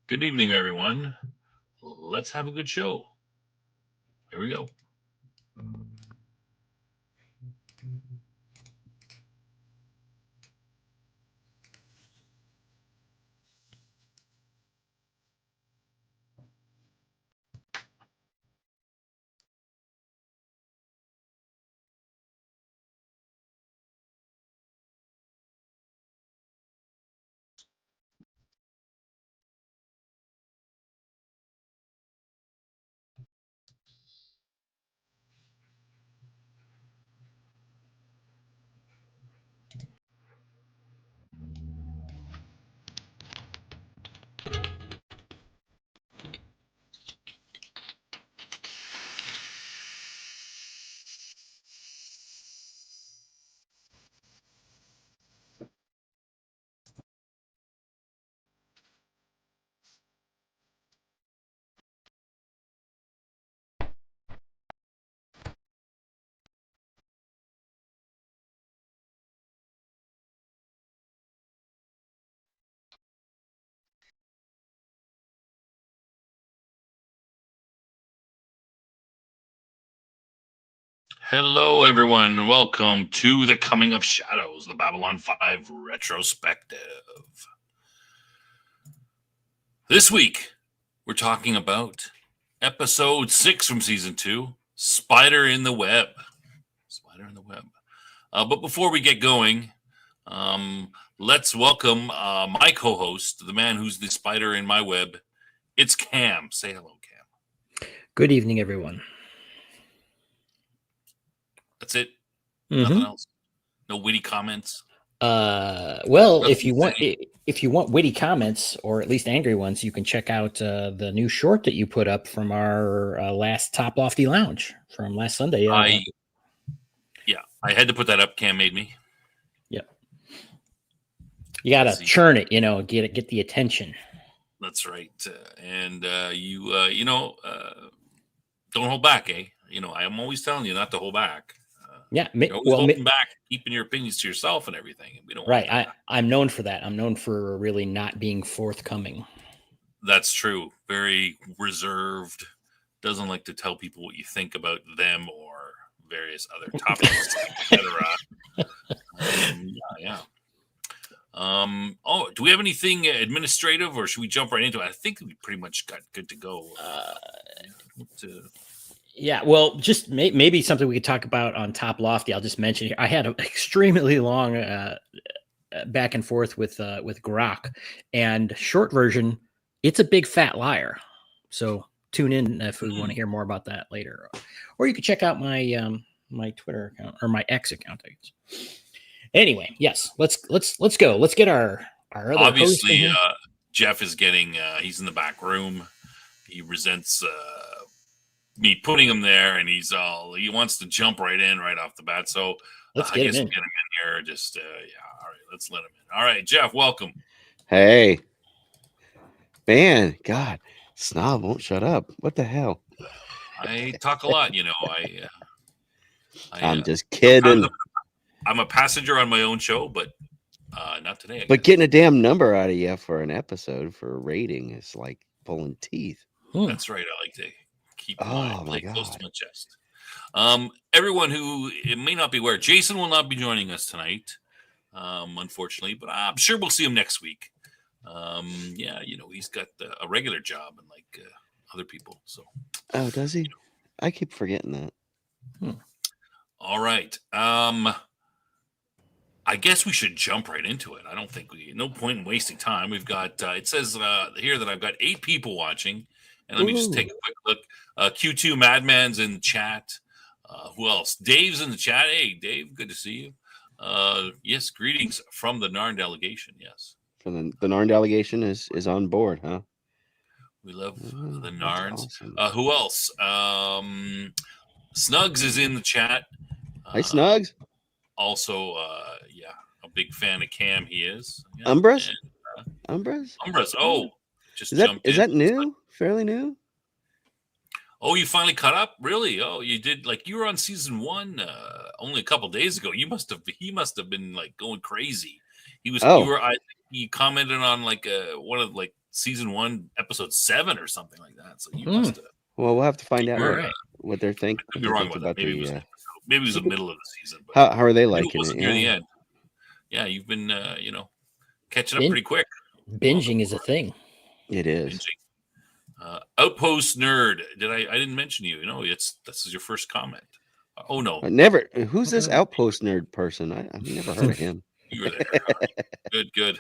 Good evening, everyone. Let's have a good show. Here we go. Hello, everyone. Welcome to the Coming of Shadows, the Babylon 5 retrospective. This week, we're talking about episode 6 from season 2, Spider in the Web. Spider in the Web. But before we get going, let's welcome my co-host, the man who's the spider in my web. It's Cam. Say hello, Cam. Good evening, everyone. That's it. Nothing else. No witty comments. Well, if you want witty comments or at least angry ones, you can check out the new short that you put up from our last Top Lofty Lounge from last Sunday. I had to put that up. Cam made me. Yep. You gotta churn it, get the attention. That's right. And don't hold back, eh? I'm always telling you not to hold back. Yeah, holding back, keeping your opinions to yourself and everything. We don't. Right. I'm known for that. I'm known for really not being forthcoming. That's true. Very reserved. Doesn't like to tell people what you think about them or various other topics, etc. Yeah. Do we have anything administrative, or should we jump right into it? I think we pretty much got good to go. Yeah, well, just maybe something we could talk about on Top Lofty. I'll just mention here. I had an extremely long back and forth with Grok, and short version, it's a big fat liar. So tune in if we want to hear more about that later, or you could check out my my Twitter account or my X account, I guess. Anyway, yes, let's go. Let's get our other obviously Jeff is getting he's in the back room. He resents me putting him there, and he wants to jump right in right off the bat. So let's get him in. We'll get him in here. Just all right, let's let him in. All right, Jeff, welcome. Hey, man, God, Snob won't shut up. What the hell? I talk a lot, I'm just kidding. I'm a passenger on my own show, but not today. But getting a damn number out of you for an episode for a rating is like pulling teeth. That's right. I like to keep my close to my chest. Everyone who may not be aware, Jason will not be joining us tonight, unfortunately, but I'm sure we'll see him next week. He's got a regular job and like other people. So, does he? I keep forgetting that. All right. I guess we should jump right into it. I don't think no point in wasting time. We've got it says here that I've got 8 people watching. And let me just take a quick look. Q2 Madman's in the chat. Who else? Dave's in the chat. Hey, Dave, good to see you. Yes, greetings from the Narn delegation. Yes. From the Narn delegation is on board, huh? We love the Narns. Awesome. Who else? Snugs is in the chat. Hey, Snugs. Also, a big fan of Cam. He is. Yeah. Umbras. Umbras. Oh, just is that new? Fairly new. Oh, you finally caught up? Really? Oh, you did. Like you were on season 1 only a couple days ago. He must have been like going crazy. He was. He commented on like one of like season 1, episode 7 or something like that. So you must have. Well, we'll have to find out All what, right. what they're think. I What could they be wrong think with it. about Maybe it was the. an episode. Maybe it was the middle of the season. But How are they I knew it liking wasn't it? near the Yeah. end. Yeah, you've been catching up Bin- pretty quick. Binging is a thing. It is. Binging. Outpost nerd. I didn't mention you. This is your first comment. Oh no, Never. Who's this outpost nerd person? I've never heard of him. you were there. All right. Good.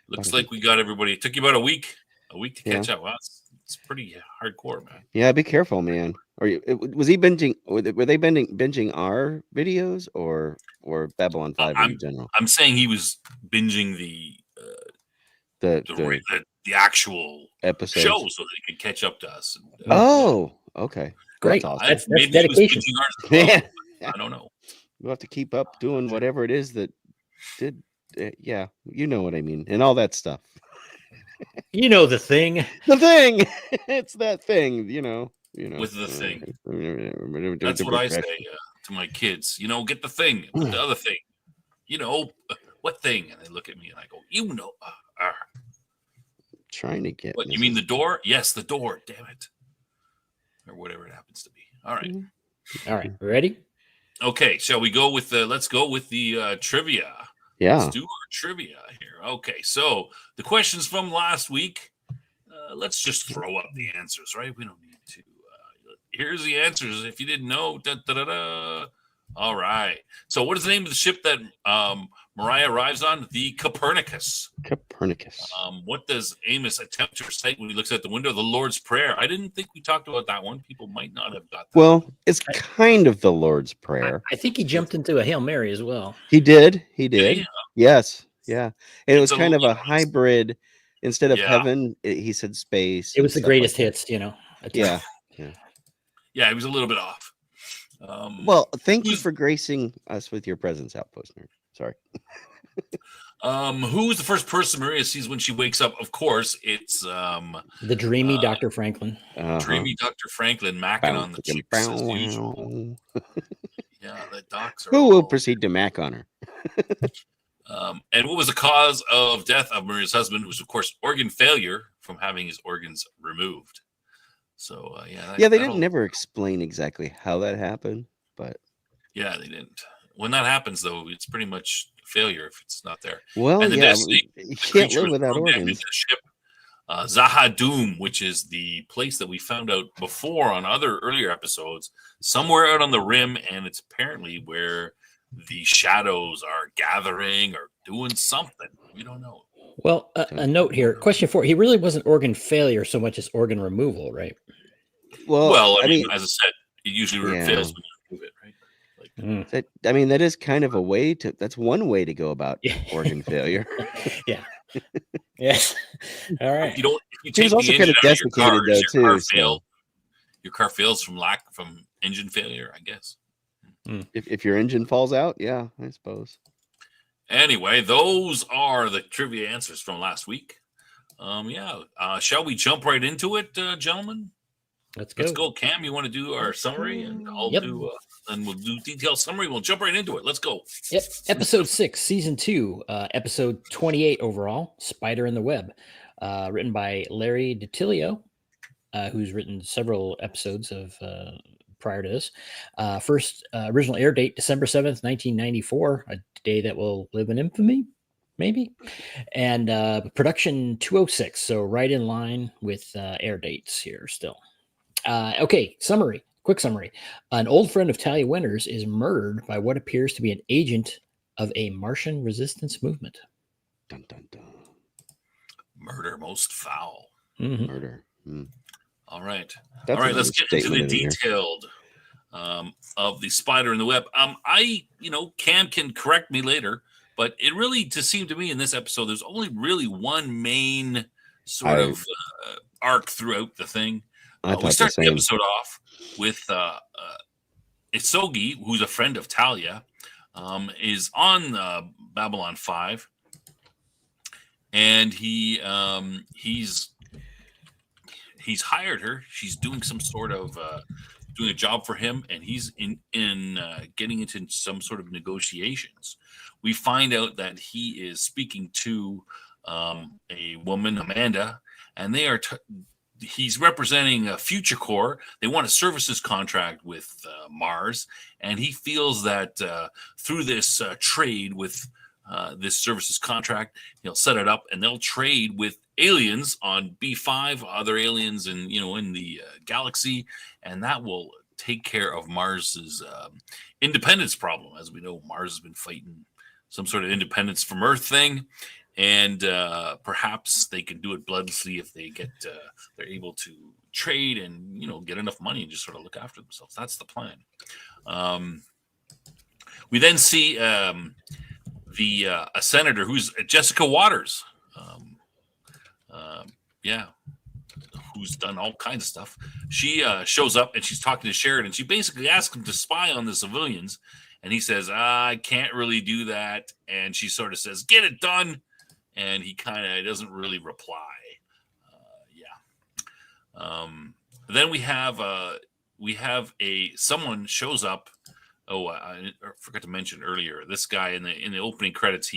Looks like we got everybody. It took you about a week to catch up. Wow, it's pretty hardcore, man. Yeah, be careful, man. Was he binging? Were they binging our videos or Babylon 5 in general? I'm saying he was binging the actual episodes show so that he could catch up to us. Okay. Great. That's awesome. That's Maybe dedication. he was binging ours as well. Man. I don't know. We'll have to keep up doing whatever it is that did. Yeah, you know what I mean, and all that stuff. You know the thing. The thing. It's that thing. You know. With the thing. That's what I say to my kids. Get the thing. With the other thing. What thing? And they look at me and I go, Trying to get. What, you mean the door? Yes, the door. Damn it. Or whatever it happens to be. All right. All right. Ready? Okay. Shall we go with let's go with the trivia. Yeah. Let's do our trivia here. Okay. So the questions from last week, let's just throw up the answers, right? We don't need to. Here's the answers. If you didn't know. All right. So what is the name of the ship that Mariah arrives on? The Copernicus. What does Amos attempt to recite when he looks out the window? The Lord's Prayer. I didn't think we talked about that one. People might not have got that. Well, it's kind of the Lord's Prayer. I think he jumped into a Hail Mary as well. He did. Yeah. Yes. Yeah. And it was It's kind of a hybrid. Instead of heaven, he said space. It was the greatest like hits, Yeah. Yeah, he was a little bit off. Well, thank you for gracing us with your presence, Outpost Nerd. Sorry. Who is the first person Maria sees when she wakes up? Of course, it's the dreamy Dr. Franklin. Dreamy Dr. Franklin macking on the chicks as usual. Yeah, the docs are. Who will proceed to mac on her? And what was the cause of death of Maria's husband? It was, of course, organ failure from having his organs removed. So, they didn't never explain exactly how that happened, but yeah, they didn't. When that happens, though, it's pretty much failure if it's not there. Well, and you can't live without organs. The ship, Zahadum, which is the place that we found out before on earlier episodes, somewhere out on the rim, and it's apparently where the shadows are gathering or doing something. We don't know. Well, a note here. Question 4. He really wasn't organ failure so much as organ removal, right? Well, I mean, as I said, it usually fails when you remove it, right? That is kind of a way to. That's one way to go about organ failure. Yeah. Yes. All right. If you take also kind of desiccated though too. Your car fails from engine failure, I guess. If your engine falls out, yeah, I suppose. Anyway, those are the trivia answers from last week. Shall we jump right into it, gentlemen? Let's go. Let's go. Cam, you want to do our summary, and I'll do, and we'll do detailed summary. We'll jump right into it. Let's go. Yep. Episode 6, season 2, episode 28 overall. Spider in the Web, written by Larry DiTilio, who's written several episodes of prior to this. First original air date December 7th, 1994, a day that will live in infamy, maybe. And production 206, so right in line with air dates here still. Okay, quick summary. An old friend of Talia Winters is murdered by what appears to be an agent of a Martian resistance movement. Dun, dun, dun. Murder most foul. Mm-hmm. Murder. All right. That's all right, let's get into the detailed of the Spider in the Web. Cam can correct me later, but it really just seemed to me in this episode, there's only really one main sort of arc throughout the thing. We start the episode off with Isogi, who's a friend of Talia, is on Babylon 5, and he's hired her. She's doing some sort of doing a job for him, and he's in getting into some sort of negotiations. We find out that he is speaking to a woman, Amanda, and they are. He's representing Future Core. They want a services contract with Mars, and he feels that through this trade with this services contract, he'll set it up, and they'll trade with aliens on B5, other aliens in the galaxy, and that will take care of Mars's independence problem. As we know, Mars has been fighting some sort of independence from Earth thing, and perhaps they can do it bloodlessly if they get they're able to trade and get enough money and just sort of look after themselves. That's the plan. We then see a senator who's Jessica Waters. Who's done all kinds of stuff. She shows up and she's talking to Sheridan. She basically asks him to spy on the civilians, and he says, I can't really do that. And she sort of says, get it done. And he kind of doesn't really reply. Then we have someone shows up. Oh, I forgot to mention earlier. This guy in the opening credits,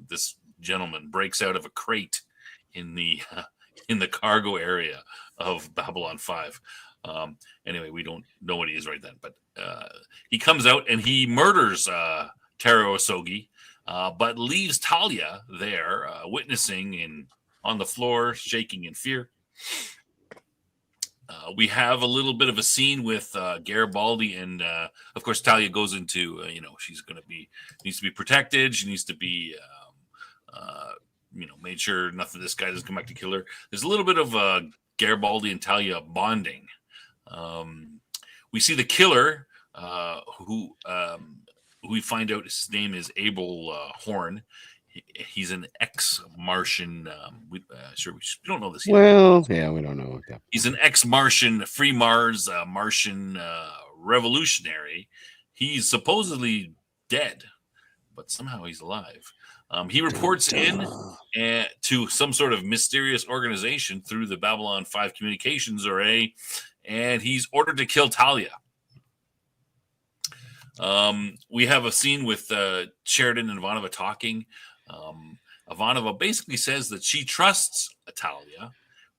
this gentleman breaks out of a crate in the cargo area of Babylon 5. Anyway, we don't know what he is right then, but he comes out and he murders Taro Osogi, but leaves Talia there, witnessing and on the floor, shaking in fear. We have a little bit of a scene with Garibaldi, and of course Talia goes into she's needs to be protected. She needs to be made sure nothing. This guy doesn't come back to kill her. There's a little bit of Garibaldi and Talia bonding. We see the killer, who we find out his name is Abel Horn. He's an ex-Martian. We don't know this yet. Well, yeah, we don't know. Yeah. He's an ex-Martian, Free Mars Martian revolutionary. He's supposedly dead, but somehow he's alive. He reports in to some sort of mysterious organization through the Babylon 5 communications array, and he's ordered to kill Talia. We have a scene with Sheridan and Ivanova talking. Ivanova basically says that she trusts Talia,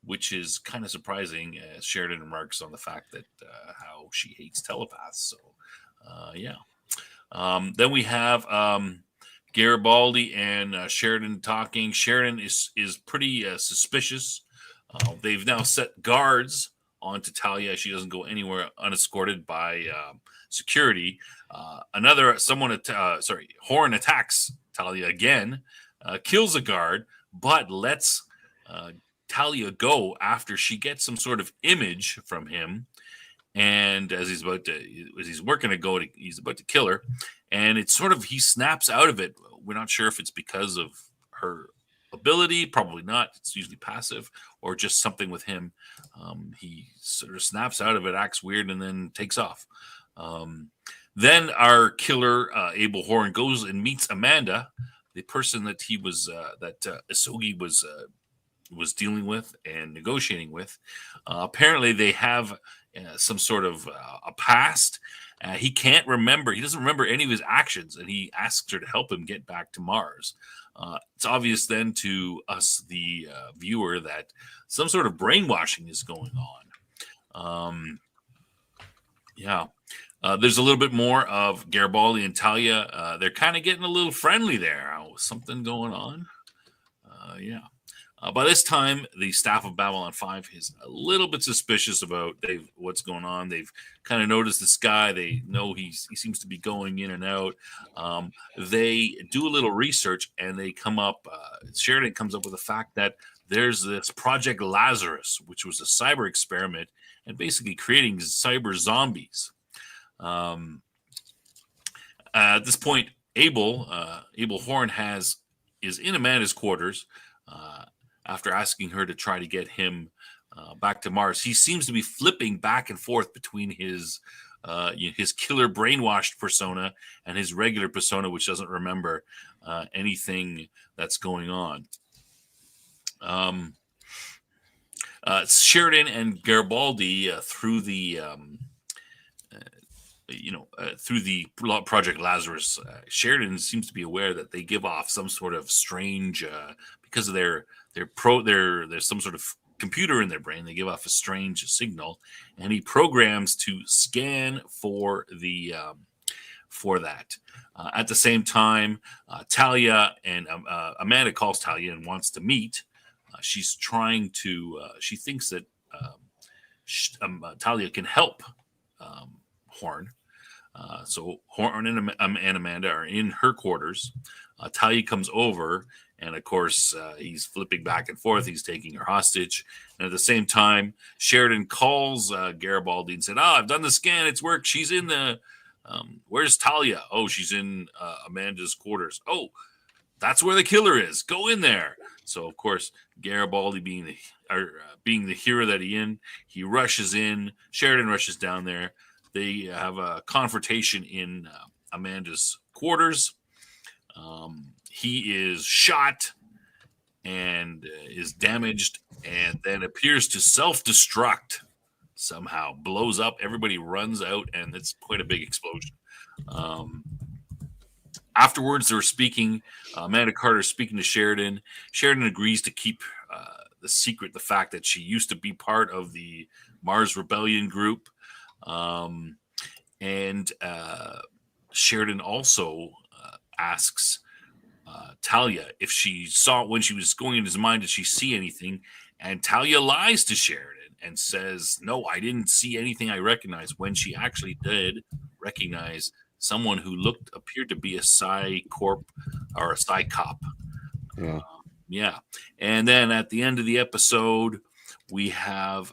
which is kind of surprising, as Sheridan remarks on the fact that how she hates telepaths. So, then we have Garibaldi and Sheridan talking. Sheridan is pretty suspicious. They've now set guards onto Talia. She doesn't go anywhere unescorted by security. Horn attacks Talia again, kills a guard, but lets Talia go after she gets some sort of image from him. And as he's about to kill her, and it's sort of, he snaps out of it. We're not sure if it's because of her ability, probably not. It's usually passive, or just something with him. He sort of snaps out of it, acts weird, and then takes off. Then our killer, Abel Horn, goes and meets Amanda, the person that he was Isogi was dealing with and negotiating with. Apparently, they have some sort of a past. He can't remember. He doesn't remember any of his actions, and he asks her to help him get back to Mars. It's obvious then to us, the viewer, that some sort of brainwashing is going on. There's a little bit more of Garibaldi and Talia. They're kind of getting a little friendly there. Something going on. By this time, the staff of Babylon 5 is a little bit suspicious about what's going on. They've kind of noticed this guy. They know he seems to be going in and out. They do a little research, and they come up. Sheridan comes up with the fact that there's this Project Lazarus, which was a cyber experiment, and basically creating cyber zombies. At this point, Abel Horn is in Amanda's quarters. After asking her to try to get him back to Mars, he seems to be flipping back and forth between his killer brainwashed persona and his regular persona, which doesn't remember anything that's going on. Sheridan and Garibaldi through the Project Lazarus, Sheridan seems to be aware that they give off some sort of strange, because of their there's some sort of computer in their brain. They give off a strange signal, and he programs to scan for that. At the same time, Talia and Amanda calls Talia and wants to meet. She's trying to. She thinks that Talia can help Horn. So Horn and Amanda are in her quarters. Talia comes over, and of course, he's flipping back and forth. He's taking her hostage. And at the same time, Sheridan calls Garibaldi and said, I've done the scan. It's worked. She's in the... where's Talia? Oh, she's in Amanda's quarters. Oh, that's where the killer is. Go in there. So, of course, Garibaldi being the hero that he rushes in. Sheridan rushes down there. They have a confrontation in Amanda's quarters. He is shot and is damaged, and then appears to self-destruct somehow, blows up. Everybody runs out, and it's quite a big explosion. Afterwards, they're speaking. Amanda Carter speaking to Sheridan. Sheridan agrees to keep the secret, the fact that she used to be part of the Mars Rebellion group. And Sheridan also asks Talia if she saw when she was going in his mind, did she see anything? And Talia lies to Sheridan and says, no, I didn't see anything I recognized, when she actually did recognize someone who appeared to be a Psi Corp or a Psi cop. Yeah. Yeah. And then at the end of the episode, we have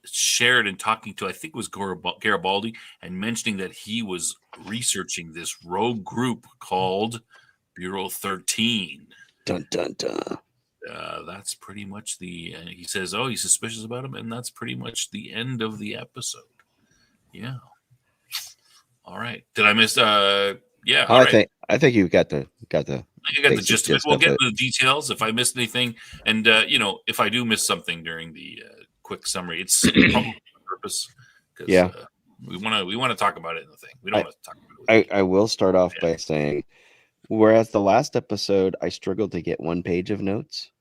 Sheridan talking to, I think it was Garibaldi, and mentioning that he was researching this rogue group called Bureau 13. Dun, dun, dun. That's pretty much he says, he's suspicious about him, and that's pretty much the end of the episode. Yeah. All right. Did I miss? Yeah. I think you got the. I think I got the gist of it. We'll get into the details if I missed anything, and if I do miss something during the quick summary, it's probably on purpose. Yeah. We want to talk about it in the thing. We don't want to talk about it. I will start off by saying, whereas the last episode I struggled to get 1 page of notes,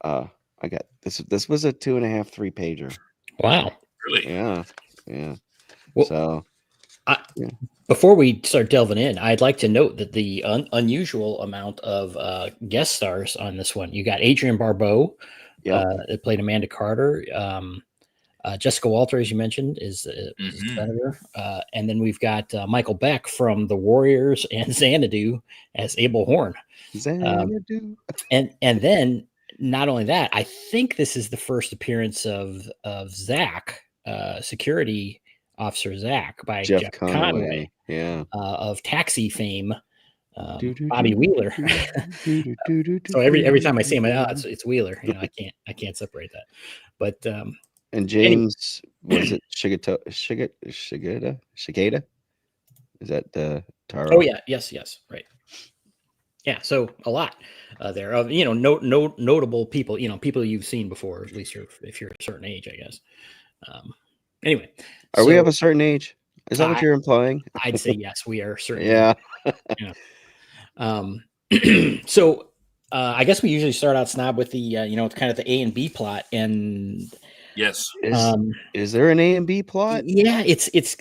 I got this. This was a 2.5, 3 pager. Wow. Really? Yeah. Well, so, before we start delving in, I'd like to note that the unusual amount of guest stars on this one. You got Adrienne Barbeau, that played Amanda Carter. Jessica Walter, as you mentioned, is a senator. And then we've got Michael Beck from The Warriors and Xanadu as Abel Horn. Xanadu. And then not only that, I think this is the first appearance of Zach, security officer Zach, by Jeff Conway, of Taxi fame, Bobby Wheeler. So every time I see him, it's Wheeler. I can't separate that. But and James, was it Shigeta? Is that Taro? Oh yeah, yes, right. Yeah, so a lot there of notable people, people you've seen before, at least if you're a certain age, I guess. Anyway, are we of a certain age? Is that what you're implying? I'd say yes, we are certainly. Yeah. So I guess we usually start out, Snob, with the kind of the A and B plot, and yes, is there an A and B plot? Yeah,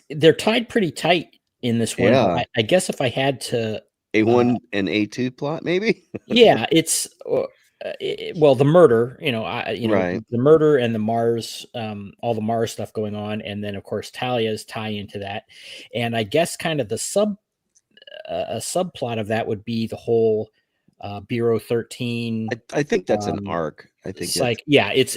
they're tied pretty tight in this one. Yeah. I guess if I had to, A1 and A2 plot, maybe. Yeah, it's the murder, right. The murder and the Mars, all the Mars stuff going on, and then of course Talia's tie into that, and I guess kind of the subplot of that would be the whole Bureau 13. I think that's an arc. I think it's like it's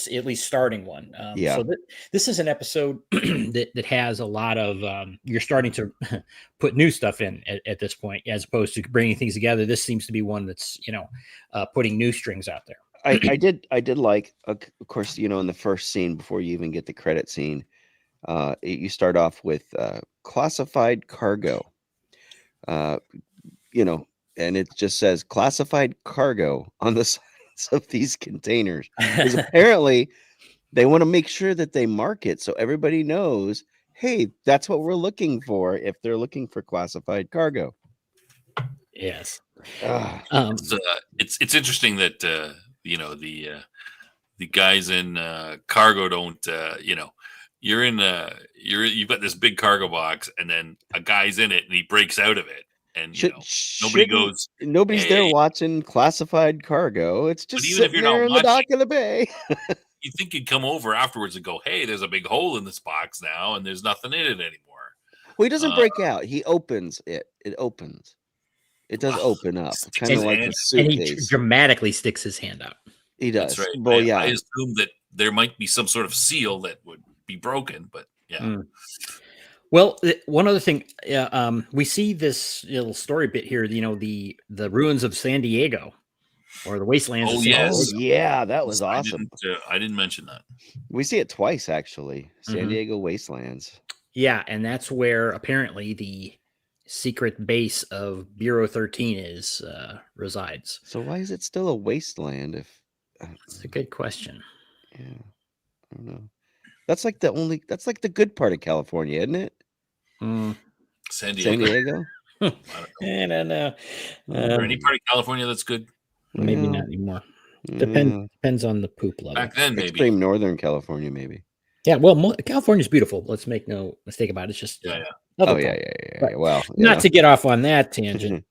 at least starting one. So this is an episode that has a lot of you're starting to put new stuff in at this point, as opposed to bringing things together. This seems to be one that's putting new strings out there. I did like, of course, in the first scene, before you even get the credit scene, you start off with classified cargo, and it just says classified cargo on the sides of these containers, because apparently they want to make sure that they mark it so everybody knows, hey, that's what we're looking for if they're looking for classified cargo. Yes. Ah, It's interesting that the guys in cargo don't you've got this big cargo box, and then a guy's in it and he breaks out of it, and nobody shouldn't goes, nobody's there hey. watching classified cargo. It's But just even if sitting you're not there in the dock watching, of the bay. you think you'd come over afterwards and go, hey, there's a big hole in this box now and there's nothing in it anymore. Well, he doesn't Uh, break out. He opens it. It opens. It does well, open he up, sticks kind of his like hand a out. And he suitcase. dramatically sticks his hand out. He That's does. right. Well, I yeah. assume that there might be some sort of seal that would be broken, but yeah. Mm. Well, one other thing, we see this little story bit here. The ruins of San Diego, or the wastelands of Oh San Oh, yes, Diego. yeah, that was awesome. I didn't mention that. We see it twice, actually. San Mhm. Diego Wastelands. Yeah, and that's where apparently the secret base of Bureau 13 resides. So why is it still a wasteland? If It's a good question. yeah, I don't know. That's like the good part of California, isn't it? Mm. San San Diego. Diego. I don't know. I don't know. Is there any part of California that's good? Maybe Well, not anymore. yeah. Depends on the poop level. Back then, maybe. Extreme Northern California, maybe. Yeah, well, California's beautiful. Let's make no mistake about it. It's just Yeah. another Oh yeah, problem. yeah. But Well, not to get off on that tangent.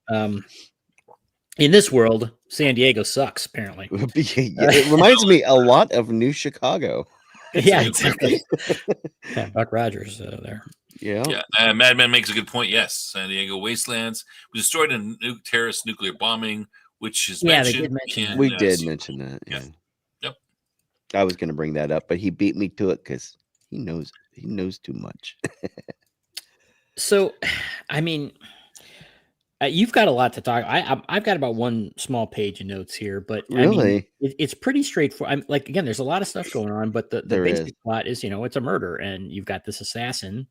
In this world, San Diego sucks. Apparently, it reminds me a lot of New Chicago. yeah, a nuclear exactly. Yeah, Buck Rogers there. Yeah. Yeah, Madman makes a good point. Yes, San Diego wastelands was destroyed in terrorist nuclear bombing, which is Yeah, they mentioned. did mention that. We did mention that. Yeah. Yep. I was going to bring that up, but he beat me to it because he knows too much. So, I mean, you've got a lot to talk. I've got about one small page of notes here, but I mean, Really? it's pretty straightforward. I'm like, again, there's a lot of stuff going on, but the There basic is. plot is, it's a murder, and you've got this assassin,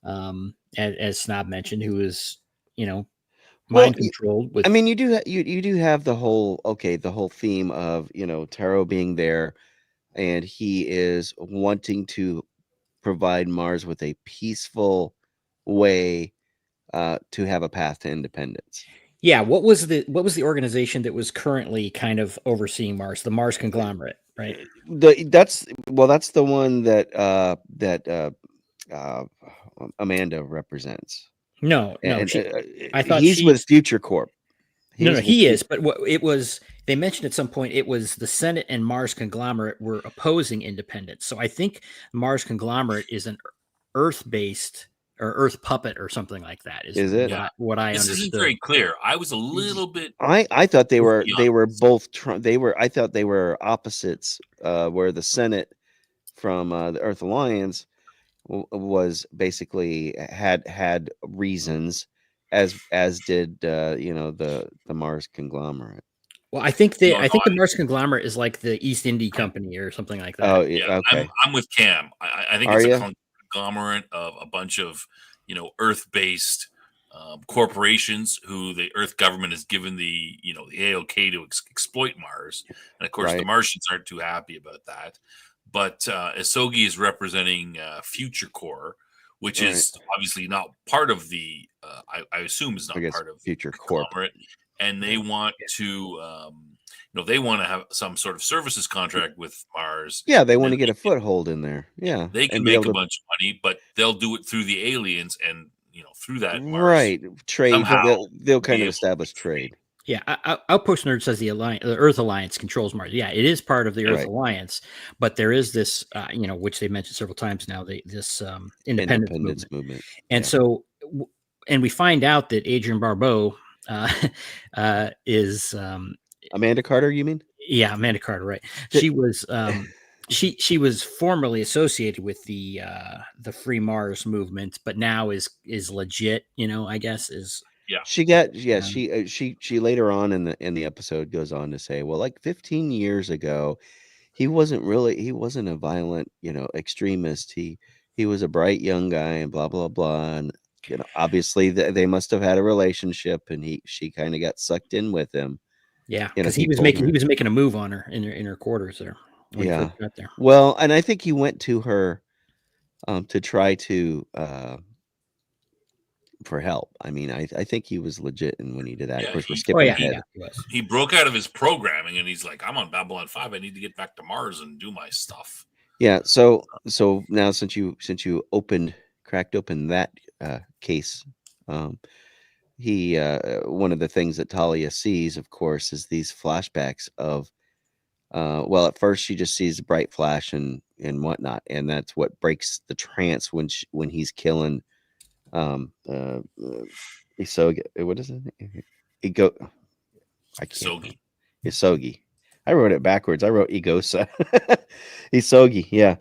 as Snob mentioned, who is, Well, mind controlled with. I mean, you do have the whole theme of Taro being there, and he is wanting to provide Mars with a peaceful way to have a path to independence. Yeah, what was the organization that was currently kind of overseeing Mars? The Mars Conglomerate, right? That's the one that Amanda represents. No, And I thought he's with Future Corp. No, he is. But what it was, they mentioned at some point, it was the Senate and Mars Conglomerate were opposing independence. So I think Mars Conglomerate is an Earth-based or Earth puppet or something like that. Is it? What I This understood? isn't very clear. I was a little bit. I thought they were honest. both. I thought they were opposites. Where the Senate from the Earth Alliance was basically had reasons, as did the Mars Conglomerate. Well, I think No, the Mars Conglomerate is like the East India Company or something like that. Oh Yeah, okay. I'm with Cam. I think Are it's you? a conglomerate of a bunch of Earth-based corporations who the Earth government has given the the AOK to exploit Mars, and of course the Right. Martians aren't too happy about that. But Isogi is representing Future Core, which Right. is obviously not part of the. I assume is I not guess part of Future Corp. conglomerate, and they want to. They want to have some sort of services contract with Mars. Yeah, they want and to get a foothold in there. Yeah, they can and be make able a to bunch of money, but they'll do it through the aliens, and through that Mars right trade. somehow They'll kind be of able establish trade. Yeah, Outpost Nerd says the Earth Alliance controls Mars. Yeah, it is part of the Earth Right. Alliance, but there is this, which they mentioned several times now, this independence movement. And yeah. so, and we find out that Adrienne Barbeau is, Amanda Carter, you mean? yeah, Amanda Carter, right? She was, she was formerly associated with the Free Mars movement, but now is legit. I guess is. Yeah. She later on in the episode goes on to say, well, like 15 years ago, he wasn't a violent, extremist. He was a bright young guy and blah blah blah. And obviously they must have had a relationship, and she kind of got sucked in with him. Yeah, because he was making a move on her in her quarters there when he first got there. Well, and I think he went to her to try to for help. I mean, I think he was legit, and when he did that, Yeah, of course, we're he skipping yeah, ahead. yeah, he was. he broke out of his programming and he's like, I'm on Babylon 5. I need to get back to Mars and do my stuff. Yeah. So now since you cracked open that case, he one of the things that Talia sees, of course, is these flashbacks of well, at first she just sees a bright flash and whatnot, and that's what breaks the trance when he's killing Isogi. What is it? Ego. I can't. Sogi. Isogi. I wrote it backwards. I wrote Igosa. Isogi. Yeah.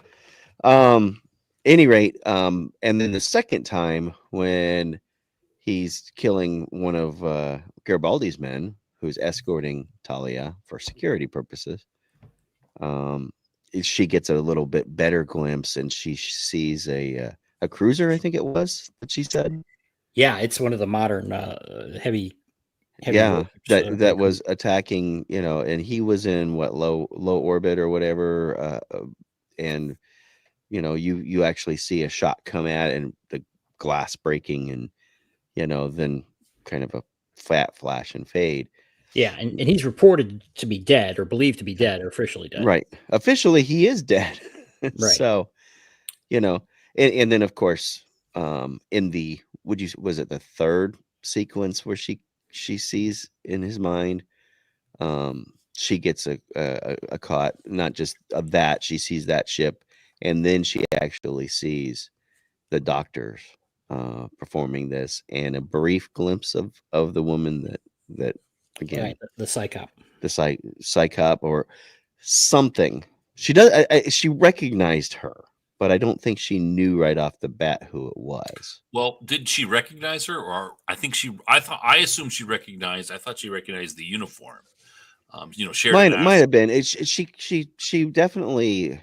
Any rate, and then the second time when he's killing one of Garibaldi's men, who's escorting Talia for security purposes. She gets a little bit better glimpse, and she sees a cruiser. I think it was that she said. Yeah, it's one of the modern heavy. Yeah, warships, that was attacking. And he was in what low orbit or whatever, and you actually see a shot come at and the glass breaking, and then kind of a flat flash and fade. Yeah, and he's reported to be dead, or believed to be dead, or officially dead. Right. Officially, he is dead. Right. So, and then of course, in the was it the third sequence where she sees in his mind, she gets a caught, not just of that, she sees that ship, and then she actually sees the doctors performing this, and a brief glimpse of the woman that again, Right, the psychop. the psychop or something. She does. She recognized her, but I don't think she knew right off the bat who it was. Well, did she recognize her, or I assumed she recognized. I thought she recognized the uniform. Sheridan Might have been. She definitely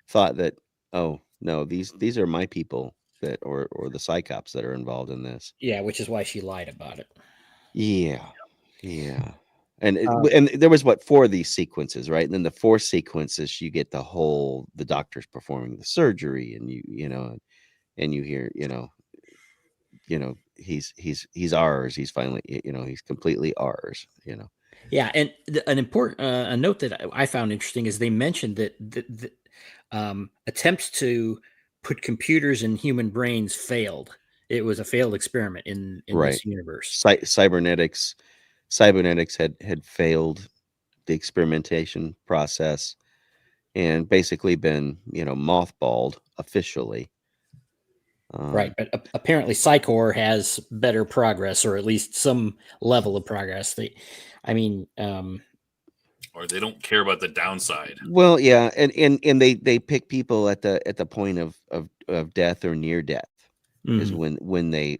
thought that. Oh no, these are my people that or the psychops that are involved in this. Yeah, which is why she lied about it. Yeah. And and there was 4 of these sequences, right? And then the 4th sequences, you get the doctors performing the surgery, and and you hear, he's ours. He's finally, he's completely ours. Yeah, and an important a note that I found interesting is they mentioned that attempts to put computers in human brains failed. It was a failed experiment in Right. this universe. Cybernetics had failed the experimentation process and basically been, mothballed officially. Right, but apparently Psychor has better progress, or at least some level of progress. or they don't care about the downside. Well, yeah, and they pick people at the point of death or near death is when they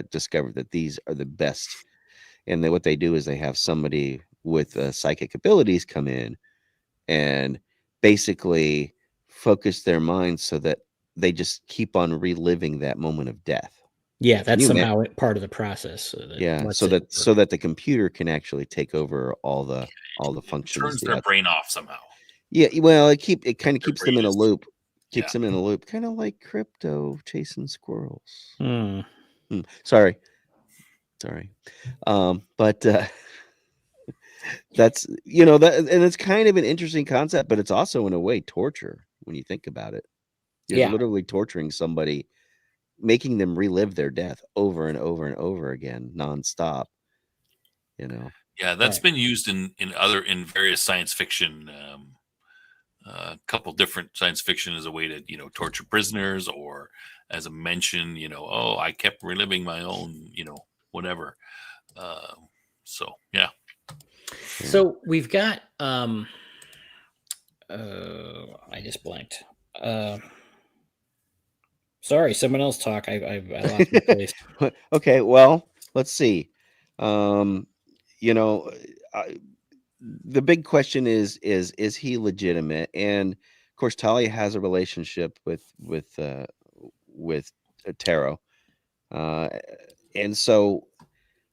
discover that these are the best, and what they do is they have somebody with psychic abilities come in and basically focus their minds so that they just keep on reliving that moment of death. Yeah, that's you somehow part of the process. Yeah, so that the computer can actually take over all the functions. Turns their brain off somehow. Yeah, well, it kind of keeps them brain in a is- loop. Keeps them in a loop, kind of like crypto chasing squirrels. Sorry. But that's that, and it's kind of an interesting concept, but it's also in a way torture when you think about it. You're literally torturing somebody, making them relive their death over and over and over again, nonstop. Yeah, that's been used in various science fiction. A couple different science fiction as a way to torture prisoners, or as a mention, I kept reliving my own whatever. So yeah. So we've got I just blanked. Sorry, someone else talk. I lost my place. Okay, well, let's see. The big question is he legitimate? And of course, Talia has a relationship with Taro, and so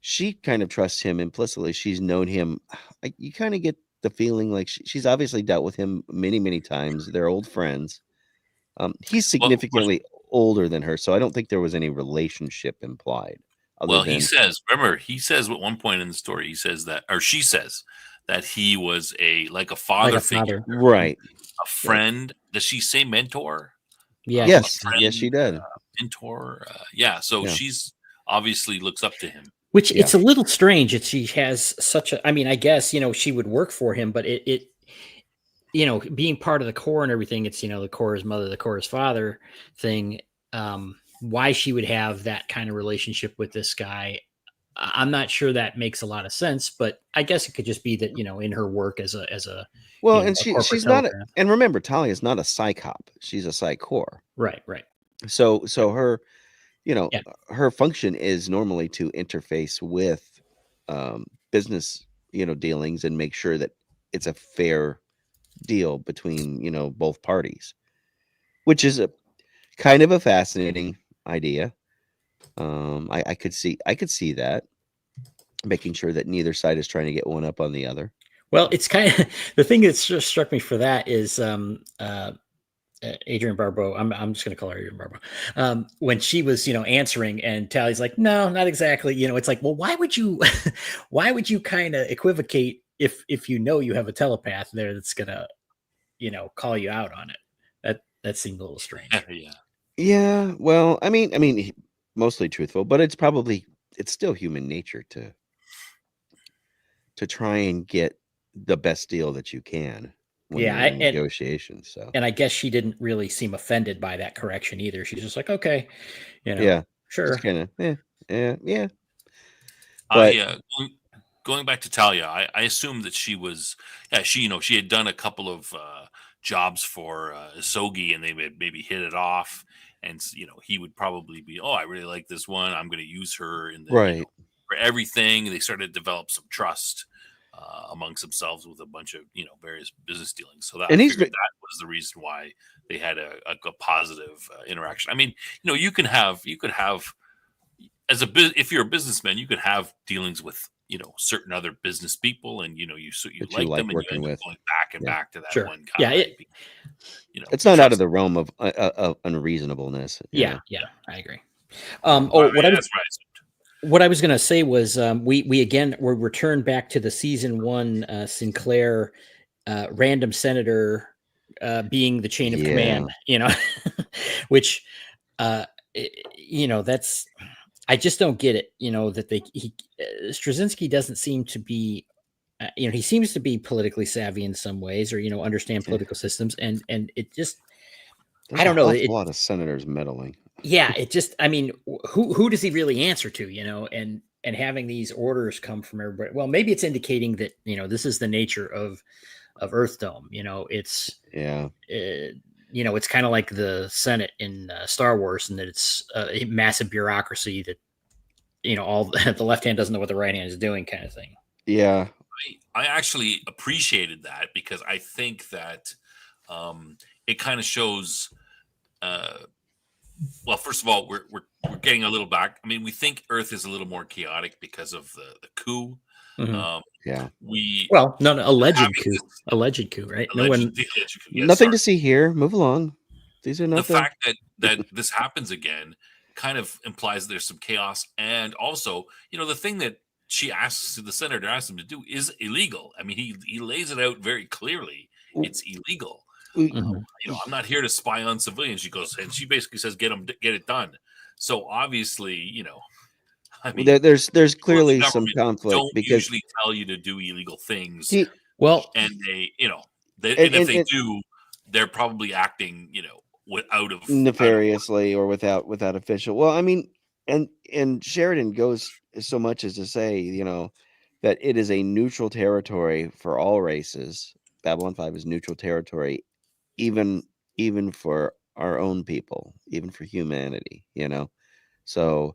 she kind of trusts him implicitly. She's known him. You kind of get the feeling like she's obviously dealt with him many times. They're old friends. He's significantly older than her, so I don't think there was any relationship implied. Other Well, he than says, remember, he says at one point in the story, he says that, or she says that he was like a father Like a figure, father. right, a friend. Does she say mentor? Yeah. A yes, friend, yes, she did. mentor. Yeah. So Yeah. she's obviously looks up to him. Which Yeah. it's a little strange that she has such a. I mean, I guess she would work for him, but it being part of the Corps and everything, it's the Corps' mother, the Corps' father thing. Why she would have that kind of relationship with this guy, I'm not sure that makes a lot of sense. But I guess it could just be that in her work as a Well, a and corporate she's not telegraph. and remember, Talia is not a psychop. She's a psychor. Right. So her, Yeah. her function is normally to interface with business, dealings and make sure that it's a fair deal between, both parties, which is a kind of a fascinating idea. I could see that, making sure that neither side is trying to get one up on the other. Well, it's kind of the thing that struck me for that is Adrian Barbeau. I'm just going to call her Adrian Barbeau. When she was, answering, and Tally's like, no, not exactly. It's like, well, why would you, why would you kind of equivocate if you have a telepath there that's gonna, call you out on it? That seemed a little strange. Yeah. Yeah. Well, I mean, mostly truthful, but it's still human nature to try and get the best deal that you can when Yeah, you're in negotiations. So and I guess she didn't really seem offended by that correction either. She's just like, okay, yeah, sure. just kind of yeah. But Going back to Talia, I assumed that she was, she she had done a couple of jobs for Sogi, and they had maybe hit it off, and he would probably be, oh, I really like this one, I'm going to use her in the right. for everything. They started to develop some trust amongst themselves with a bunch of various business dealings. So that I figured that was the reason why they had a positive interaction. I mean, you could have if you're a businessman, you could have dealings with certain other business people, and you like them, and you working end up with. going back and back to that one guy. Yeah, it's not out of the realm of unreasonableness. Yeah, I agree. What I was going to say was we again were returned back to the season 1 Sinclair random senator being the chain of command, which that's, I just don't get it, that Straczynski doesn't seem to be he seems to be politically savvy in some ways, or understand political systems, and it just There's I don't know, a lot of senators meddling. Yeah, it just, I mean, who does he really answer to, and having these orders come from everybody. Well, maybe it's indicating that, this is the nature of Earthdome. It's it's kind of like the Senate in Star Wars, and that it's a massive bureaucracy that, all the left hand doesn't know what the right hand is doing, kind of thing. Yeah. I actually appreciated that, because I think that it kind of shows well, first of all, we're getting a little back. I mean, we think Earth is a little more chaotic because of the coup. Mm-hmm. Alleged coup, right? Alleged coup. Yes, nothing to see here. Move along. These are not the fact that this happens again kind of implies there's some chaos, and also, the thing that the senator asks him to do is illegal. I mean, he lays it out very clearly. It's illegal. I'm not here to spy on civilians. She goes, and she basically says, get it done. So obviously, I mean, there's clearly some conflict, don't because usually tell you to do illegal things. And they, if they do, they're probably acting, nefariously or without official. Well, I mean, and Sheridan goes so much as to say, that it is a neutral territory for all races. Babylon 5 is neutral territory, even for our own people, even for humanity, So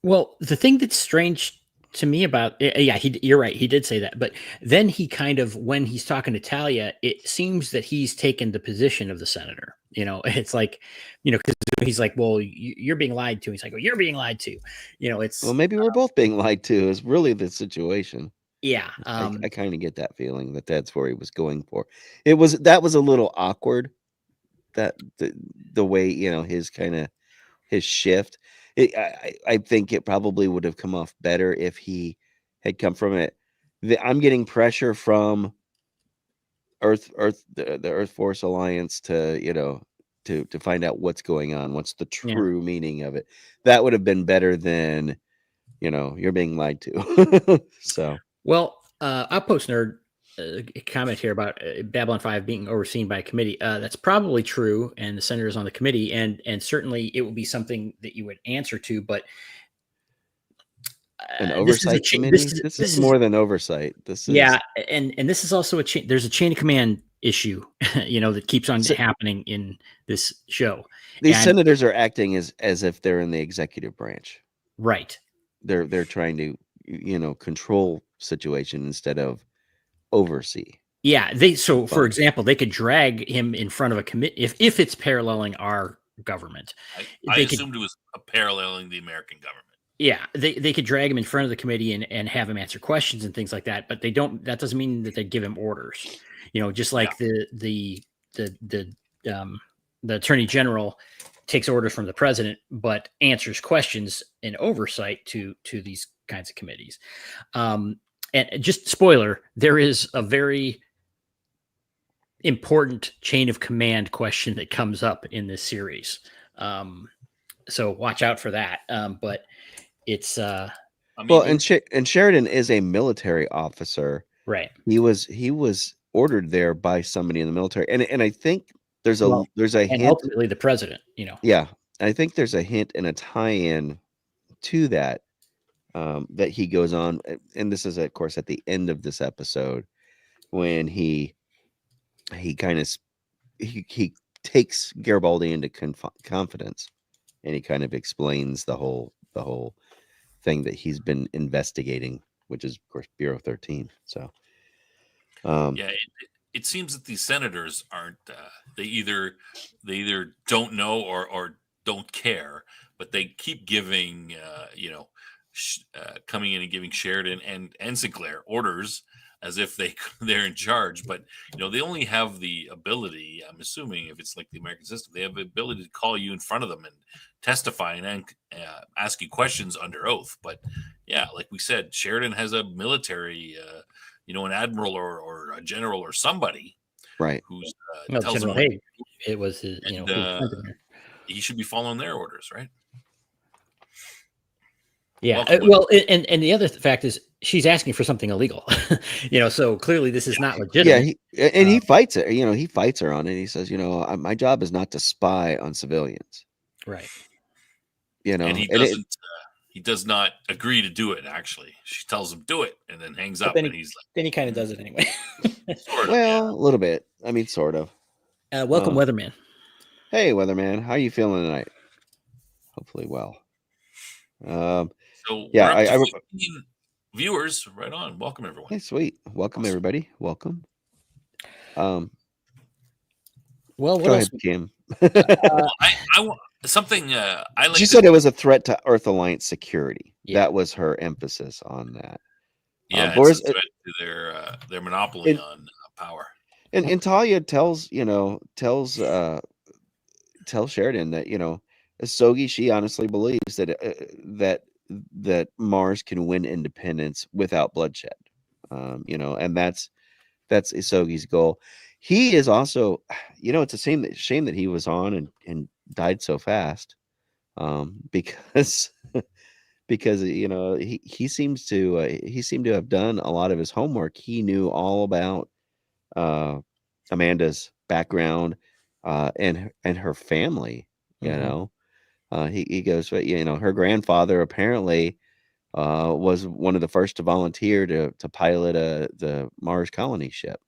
well, the thing that's strange to me about you're right, he did say that, but then he kind of, when he's talking to Talia, it seems that he's taken the position of the senator. It's like, because he's like, well, you're being lied to. He's like, well, you're being lied to. It's, well, maybe we're both being lied to is really the situation. Yeah. I kind of get that feeling that that's where he was going for. That was a little awkward, the way his shift. I think it probably would have come off better if he had come from it. I'm getting pressure from the Earth Force Alliance to to find out what's going on, what's the true meaning of it. That would have been better than you're being lied to. So well, I'll post nerd a comment here about Babylon 5 being overseen by a committee. That's probably true, and the senator's on the committee, and certainly it would be something that you would answer to. But an oversight committee. This is more than oversight. This is and this is also there's a chain of command issue, that keeps on happening in this show. These senators are acting as if they're in the executive branch, right? They're trying to control situation instead of oversee. Yeah, for example, they could drag him in front of a committee if it's paralleling our government. I assumed it was paralleling the American government. Yeah, they could drag him in front of the committee and have him answer questions and things like that, but they don't. That doesn't mean that they give him orders. Just like the attorney general takes orders from the president, but answers questions in oversight to these kinds of committees. And just spoiler, there is a very important chain of command question that comes up in this series. So watch out for that. But it's and Sheridan is a military officer, right? He was ordered there by somebody in the military, and I think there's a hint, ultimately the president. Yeah, I think there's a hint and a tie-in to that that he goes on, and this is of course at the end of this episode when he takes Garibaldi into confidence, and he kind of explains the whole thing that he's been investigating, which is of course Bureau 13. So it seems that these senators aren't they either don't know or don't care, but they keep giving coming in and giving Sheridan and Sinclair orders as if they're in charge, but they only have the ability, I'm assuming, if it's like the American system, they have the ability to call you in front of them and testify and ask you questions under oath. But yeah, like we said, Sheridan has a military, an admiral or a general or somebody, right? Who's tells him, hey, it was his, he should be following their orders, right? Yeah. And the other fact is she's asking for something illegal, so clearly this is not legitimate. Yeah. He fights it. He fights her on it. He says, my job is not to spy on civilians. Right. And he does not agree to do it. Actually, she tells him do it and then hangs up. And he's like, then he kind of does it anyway. Sort of, a little bit. I mean, sort of. Welcome, Weatherman. Hey, Weatherman. How are you feeling tonight? Hopefully well. So yeah, we're up to 15 viewers. Right on. Welcome everyone. Hey, sweet. Welcome everybody. Welcome. Well, what go else? Ahead, Kim. I want something. I like. She said it was a threat to Earth Alliance security. Yeah. That was her emphasis on that. Yeah, it's a threat to their monopoly on power. And Talia tells Sheridan that Sogi, she honestly believes that Mars can win independence without bloodshed, and that's Isogi's goal. He is also, it's a shame that he was on and died so fast, because he seemed to have done a lot of his homework. He knew all about Amanda's background and her family. He goes, her grandfather apparently was one of the first to volunteer to pilot the Mars colony ship.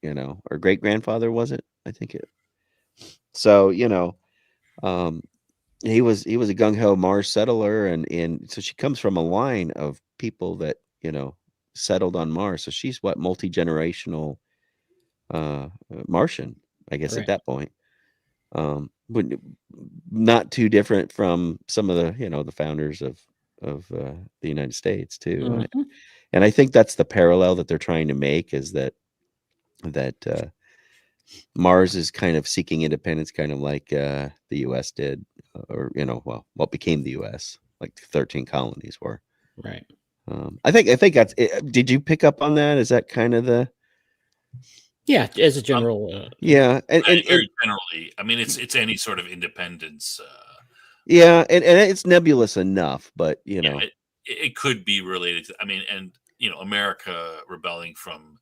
Or great grandfather, was it? I think it. So he was a gung ho Mars settler, and so she comes from a line of people that settled on Mars. So she's multi-generational Martian, I guess, right. At that point. Not too different from some of the the founders of the United States too. Mm-hmm. And I think that's the parallel that they're trying to make, is that Mars is kind of seeking independence, kind of like the U.S. did, or what became the U.S. like the 13 colonies were. Right. I think that's it. Did you pick up on that? Is that kind of the Yeah, as a general. yeah, and Very generally, I mean, it's any sort of independence. Yeah, and it's nebulous enough, but Yeah, it could be related to. I mean, and America rebelling from,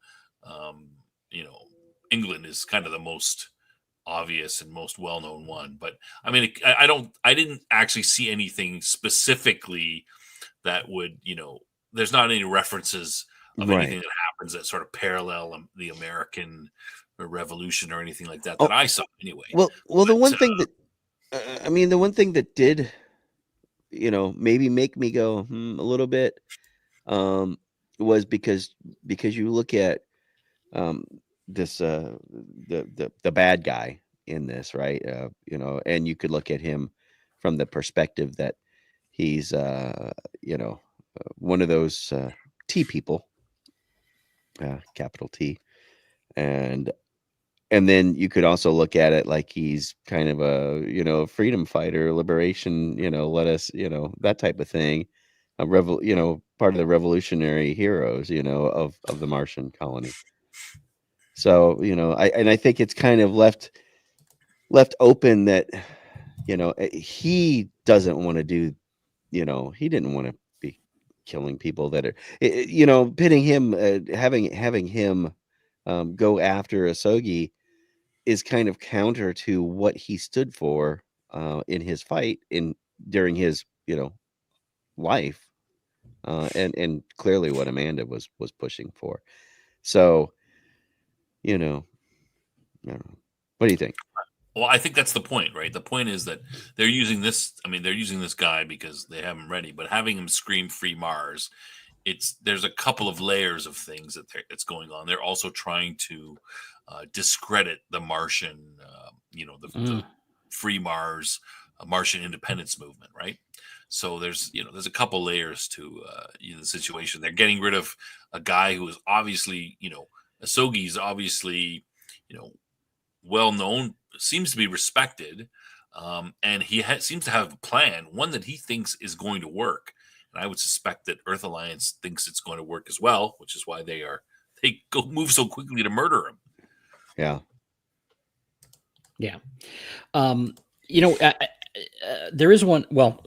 England is kind of the most obvious and most well-known one. But I mean, I didn't actually see anything specifically that would, there's not any references of anything right. that happens that sort of parallel the American Revolution or anything like that Oh, I saw anyway. well, the But one thing that the one thing that did, maybe make me go a little bit, um, was because you look at um this the bad guy in this, right? And you could look at him from the perspective that he's one of those T people, capital T, and then you could also look at it like he's kind of a freedom fighter, liberation, let us, that type of thing, part of the revolutionary heroes, of the Martian colony. So I think it's kind of left open that he doesn't want to do, he didn't want to be killing people that are pitting him, having him go after Asogi is kind of counter to what he stood for in his fight during his life, and clearly what Amanda was pushing for. So I don't know. What do you think? well, I think that's the point, right? The point is that they're using this. I mean, they're using this guy because they have him ready, but having him scream "Free Mars," there's a couple of layers of things that's going on. They're also trying to discredit the Martian, the Free Mars, Martian independence movement, right? So there's a couple layers to the situation. They're getting rid of a guy who is obviously, Asogi's obviously, well known, seems to be respected, and he seems to have a plan, one that he thinks is going to work. And I would suspect that Earth Alliance thinks it's going to work as well, which is why they move so quickly to murder him. Yeah. Yeah. There is one. Well,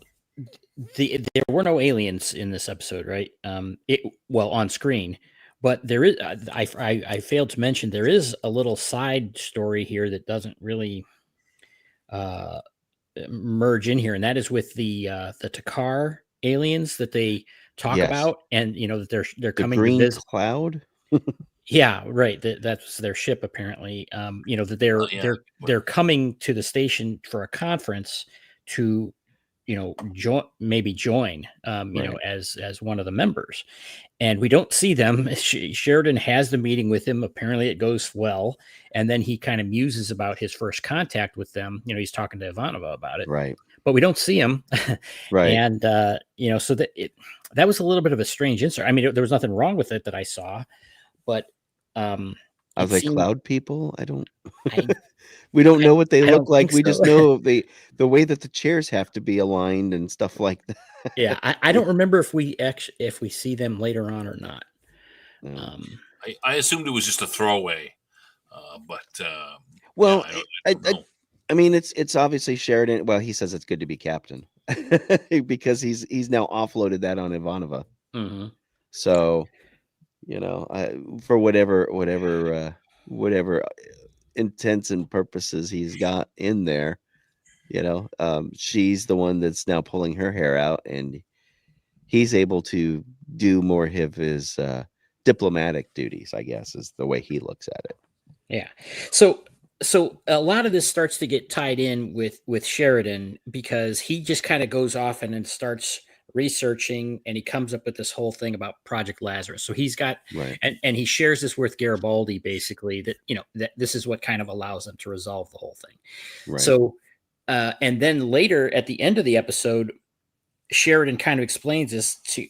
there were no aliens in this episode, right? On screen, but there is. I failed to mention there is a little side story here that doesn't really merge in here, and that is with the Takar aliens that they talk Yes. about, and that they're The coming to green visit. cloud. Yeah, right. That's their ship apparently. That they're coming to the station for a conference to, join, Right. as one of the members. And we don't see them. Sheridan has the meeting with him. Apparently it goes well. And then he kind of muses about his first contact with them. He's talking to Ivanova about it, Right. but we don't see him. Right. And, so that was a little bit of a strange insert. I mean, there was nothing wrong with it that I saw, but I was like, cloud people? I we don't know what they I look don't like. think We so. just know the way that the chairs have to be aligned and stuff like that. Yeah, I don't remember if we see them later on or not. No. I assumed it was just a throwaway, but Well, I don't know. I mean, it's obviously Sheridan. Well, he says it's good to be captain because he's now offloaded that on Ivanova. Mm-hmm. So, for whatever intents and purposes he's got in there, she's the one that's now pulling her hair out, and he's able to do more of his diplomatic duties, I guess, is the way he looks at it. Yeah. So a lot of this starts to get tied in with Sheridan because he just kind of goes off and then starts researching, and he comes up with this whole thing about Project Lazarus. So he's got Right. and he shares this with Garibaldi, basically, that that this is what kind of allows them to resolve the whole thing. Right. So and then later at the end of the episode, Sheridan kind of explains this to,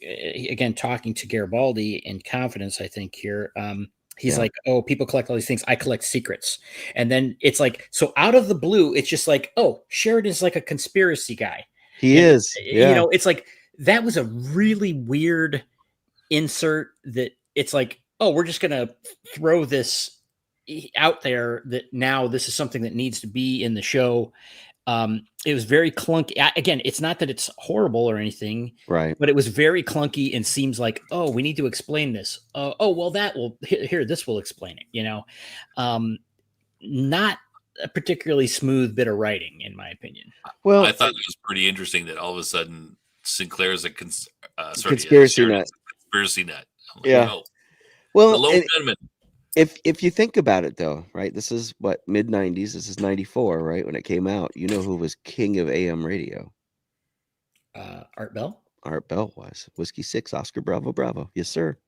again, talking to Garibaldi in confidence, I think here. He's Yeah. like, oh, people collect all these things. I collect secrets. And then it's like, so out of the blue, it's just like, oh, Sheridan's like a conspiracy guy. He And, is. Yeah. it's like, that was a really weird insert that it's like, oh, we're just going to throw this out there that now this is something that needs to be in the show. It was very clunky. Again, it's not that it's horrible or anything, Right. but it was very clunky and seems like, oh, we need to explain this. Oh, well, that will here. This will explain it. Not a particularly smooth bit of writing, in my opinion. Well, I thought it was pretty interesting that all of a sudden Sinclair's conspiracy nut. Sheridan's a conspiracy nut. I'm like, Yeah. oh, the Well, low and gunman. if you think about it though, right? This is what, mid 90s. This is 94, right? When it came out, you know who was king of AM radio? Art Bell. Art Bell was. Whiskey 6, Oscar Bravo Bravo. Yes, sir.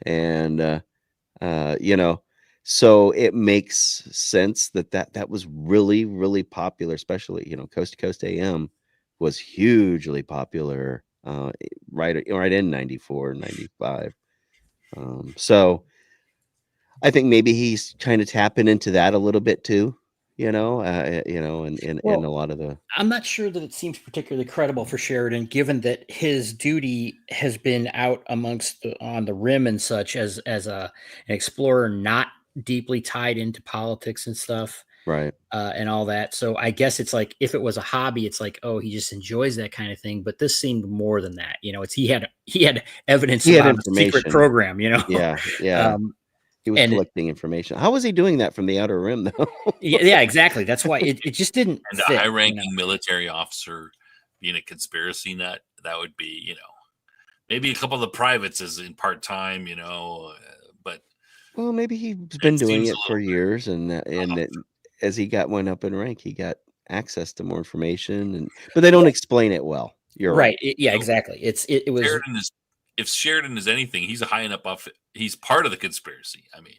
And you know, so it makes sense that was really, really popular, especially, Coast to Coast AM was hugely popular right in 94, 95. So I think maybe he's kind of tapping into that a little bit too, and in a Well, lot of the I'm not sure that it seems particularly credible for Sheridan, given that his duty has been out on the rim and such as an explorer, not deeply tied into politics and stuff, right. and all that. So I guess it's like if it was a hobby, it's like, oh, he just enjoys that kind of thing. But this seemed more than that. It's he had evidence He had about a secret information. program. Yeah, yeah. He was and collecting information. How was he doing that from the outer rim though? yeah, exactly. That's why it just didn't And a fit. high-ranking military officer being a conspiracy nut, that would be, maybe a couple of the privates is in part-time, but Well, maybe he's been doing seems a it for little bit years, as he went up in rank, he got access to more information, but they don't explain it well. You're right. Right. Yeah, So exactly. It was if Sheridan is anything, he's a high enough up. He's part of the conspiracy. I mean,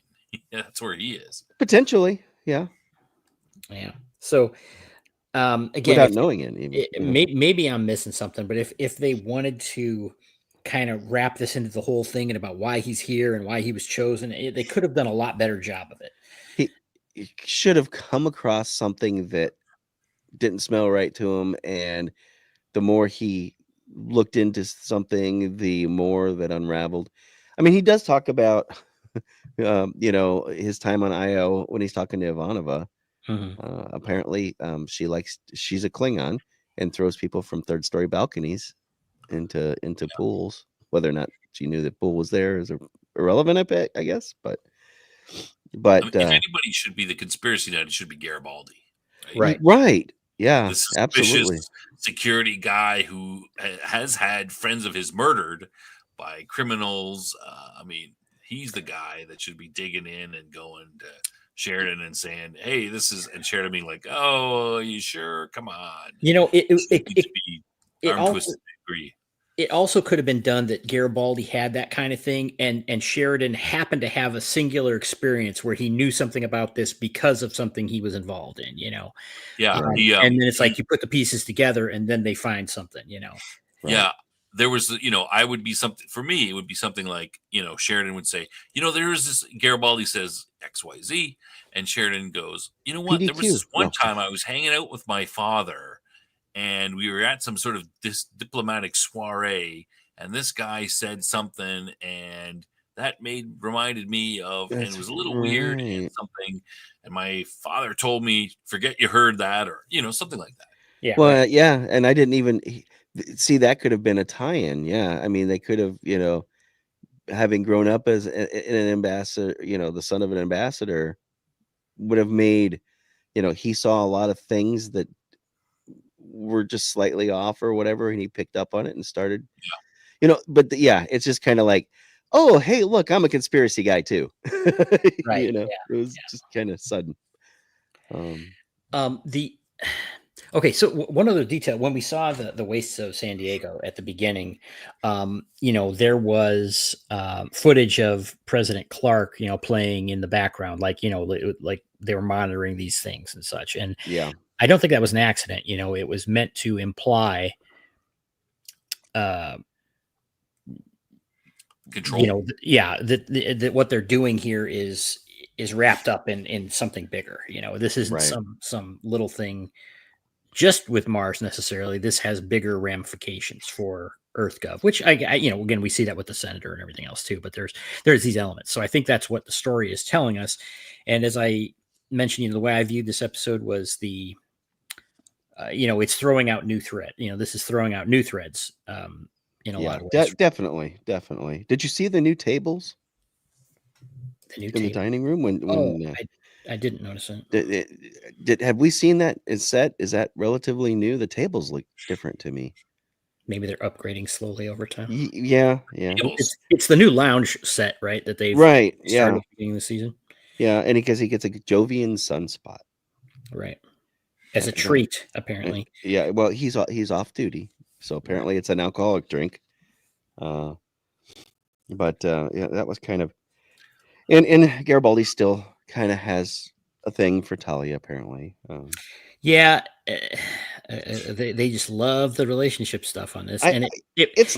that's where he is. Potentially, yeah. yeah. So again, Without knowing it, even. maybe I'm missing something, but if they wanted to kind of wrap this into the whole thing and about why he's here and why he was chosen, they could have done a lot better job of it. He should have come across something that didn't smell right to him, and the more he looked into something, the more that unraveled. I mean, he does talk about, his time on IO when he's talking to Ivanova. Apparently, she's a Klingon and throws people from third-story balconies into pools. Whether or not she knew that pool was there is irrelevant, I guess. But I mean, if anybody should be the conspiracy nut, it should be Garibaldi. right. Yeah, The suspicious absolutely. security guy who has had friends of his murdered by criminals. I mean, he's the guy that should be digging in and going to Sheridan and saying, "Hey, this is," and Sheridan being like, "Oh, are you sure? Come on." It also could have been done that Garibaldi had that kind of thing, and Sheridan happened to have a singular experience where he knew something about this because of something he was involved in. Yeah, and then it's like you put the pieces together, and then they find something. Right. Yeah, there was, I would be something for me. It would be something like, Sheridan would say, there is this. Garibaldi says XYZ, and Sheridan goes, you know what? There was this one time I was hanging out with my father, and we were at some sort of this diplomatic soiree, and this guy said something, and that reminded me of, and it was a little weird and something. And my father told me, forget you heard that, or, something like that. Yeah. Well, yeah. And I didn't even see that could have been a tie-in. Yeah. I mean, they could have, having grown up as an ambassador, the son of an ambassador would have made, he saw a lot of things that were just slightly off or whatever, and he picked up on it and started, but it's just kind of like, oh, hey, look, I'm a conspiracy guy too. Right. It was just kind of sudden. Okay, so one other detail, when we saw the wastes of San Diego at the beginning, there was footage of President Clark, playing in the background, like they were monitoring these things and such. And yeah, I don't think that was an accident. It was meant to imply control. You know, that what they're doing here is wrapped up in something bigger. You know, this isn't Right. some little thing just with Mars necessarily. This has bigger ramifications for EarthGov, which I you know, again, we see that with the Senator and everything else too. But there's these elements. So I think that's what the story is telling us. And as I mentioned, you know, the way I viewed this episode was the you know, it's throwing out new thread. You know, this is throwing out new threads in a lot of ways. Definitely. Did you see the new tables The new in the table. dining room when I didn't notice it. have we seen that is set? Is that relatively new? The tables look different to me. Maybe they're upgrading slowly over time. Yeah. Tables. It's the new lounge set, right? That they've Right. started Yeah. at the beginning of the season. Yeah. And because he gets a Jovian sunspot. Right. As a That- treat, apparently. Yeah. Well, he's off duty, so apparently it's an alcoholic drink. But yeah, that was kind of, and Garibaldi still kind of has a thing for Talia, apparently. Yeah. They just love the relationship stuff on this. And it's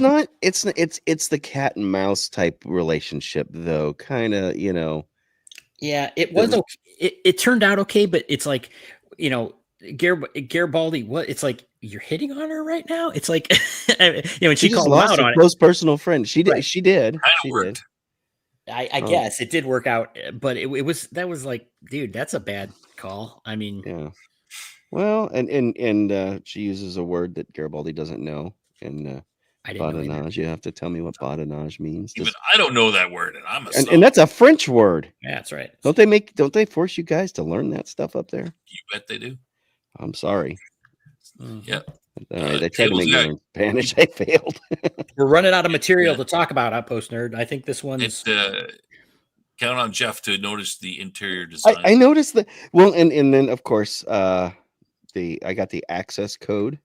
the cat and mouse type relationship, though. Kind of, you know. Yeah, it was okay. It turned out okay, but it's like, you know, Garibaldi, what it's like you're hitting on her right now. It's like, you know, when she just called him lost out a on close personal friend. She did. Right. She did. Kind of She worked. did. I guess it did work out, but it was like, dude, that's a bad call. I mean, Yeah. Well, and she uses a word that Garibaldi doesn't know, and I didn't know either. badinage. You have to tell me what badinage means. Even I don't know that word, and I'm a And sub. that's a French word. Yeah, that's right. Don't they force you guys to learn that stuff up there? You bet they do. I'm sorry. Mhm. Yeah. All right, they tried to tables make me got- learn Spanish. I failed. We're running out of material to talk about, Outpost Nerd. I think this one's Count on Jeff to notice the interior design. I noticed that. Well, and then of course, I got the access code,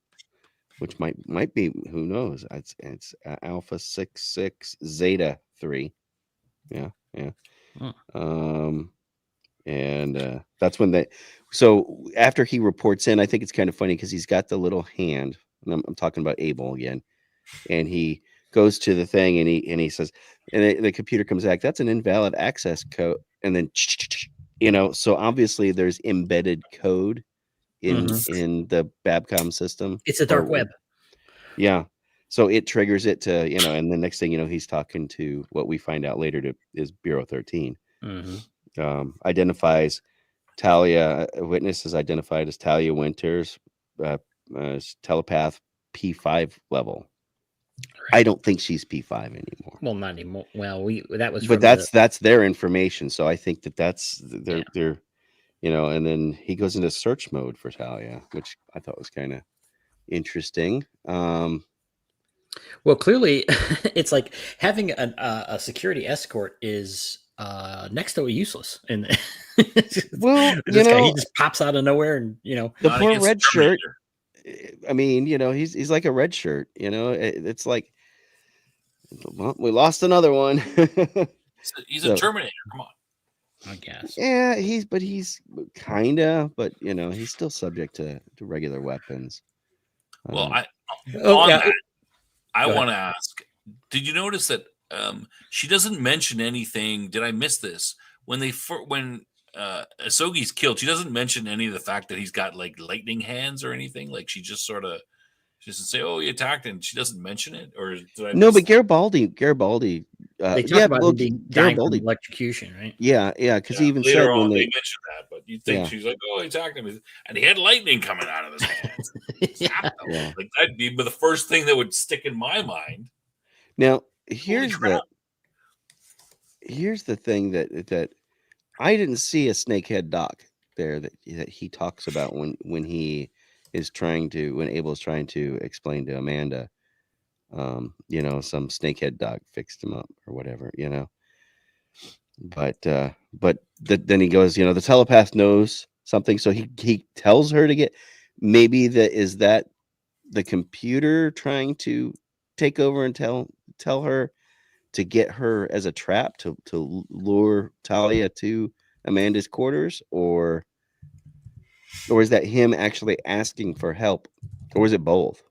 which might be, who knows? It's Alpha 66 Zeta 3. Yeah. And that's when so after he reports in, I think it's kind of funny because he's got the little hand, and I'm talking about Abel again, and he goes to the thing and he says, and the computer comes back, that's an invalid access code, and then you know, so obviously there's embedded code in the Babcom system. it's a dark web. Yeah. So it triggers it to, you know, and the next thing you know, he's talking to what we find out later is Bureau 13. Identifies Talia, a witness is identified as Talia Winters, telepath P5 level. Right. I don't think she's P5 anymore. Well, not anymore. Well, that was, but that's their information. So I think that's they're, you know, and then he goes into search mode for Talia, which I thought was kind of interesting. Well, clearly, it's like having a security escort is next to useless. And well, this guy, he just pops out of nowhere, and you know, the poor red shirt. I mean, you know, he's like a red shirt. You know, it's like, well, we lost another one. He's a Terminator. Come on. I guess. Yeah, he's kinda, but you know, he's still subject to regular weapons. Well, I Go want to ask, did you notice that she doesn't mention anything? Did I miss this? When Asogi's killed, she doesn't mention any of the fact that he's got like lightning hands or anything. Like she just sort of just say, "Oh, he attacked," and she doesn't mention it. Or did I no, but that? Garibaldi. They talk about him being dying from electrocution, right? Yeah, because he even later said on when they mentioned that, but you think she's like, "Oh, he attacked him," and he had lightning coming out of his hands. Yeah. Like that'd be the first thing that would stick in my mind. Now here's the thing that I didn't see a snakehead doc there that he talks about when he is when Abel is trying to explain to Amanda, you know, some snakehead dog fixed him up or whatever, you know. But then he goes, you know, the telepath knows something, so he tells her to get, maybe is that the computer trying to take over and tell her to get her as a trap to lure Talia to Amanda's quarters, or is that him actually asking for help, or is it both?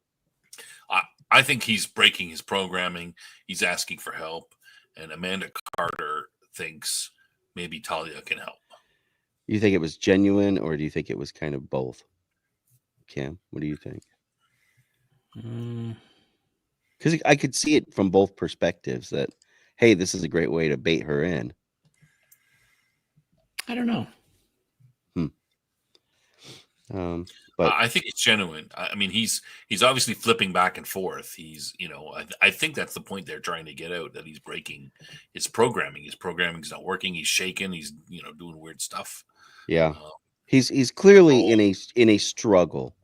I think he's breaking his programming. He's asking for help, and Amanda Carter thinks maybe Talia can help. You think it was genuine, or do you think it was kind of both? Cam, what do you think? Because I could see it from both perspectives that, hey, this is a great way to bait her in. I don't know. But I think it's genuine. I mean, he's obviously flipping back and forth. He's, I think that's the point they're trying to get out, that he's breaking his programming. His programming's not working. He's shaking. He's, doing weird stuff. yeah, he's clearly in a struggle.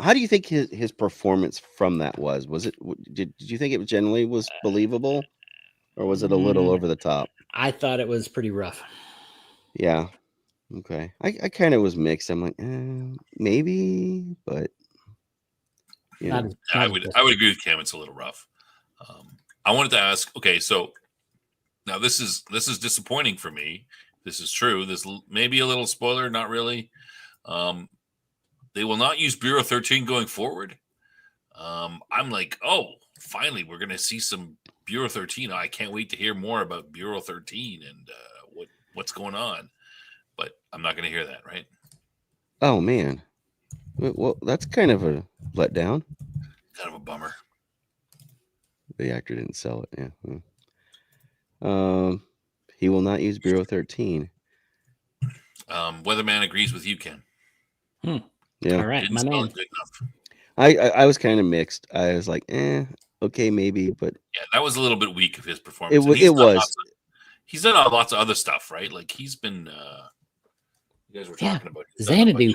How do you think his performance from that was? Was it did you think it generally was believable, or was it a little over the top? I thought it was pretty rough. Yeah. Okay. I kind of was mixed. I'm like, maybe, but I would agree with Cam. It's a little rough. I wanted to ask. Okay, so now this is disappointing for me. This is true. This may be a little spoiler, not really. They will not use Bureau 13 going forward. I'm like, oh, finally, we're going to see some Bureau 13. I can't wait to hear more about Bureau 13 and what's going on. But I'm not going to hear that, right? Oh, man. Well, that's kind of a letdown. Kind of a bummer. The actor didn't sell it, yeah. He will not use Bureau 13. Weatherman agrees with you, Ken. Yeah. All right, my man. Good enough. I was kind of mixed. I was like, okay, maybe, but yeah, that was a little bit weak of his performance. It was. He's done lots of other stuff, right? Like he's been. You guys were talking about Xanadu.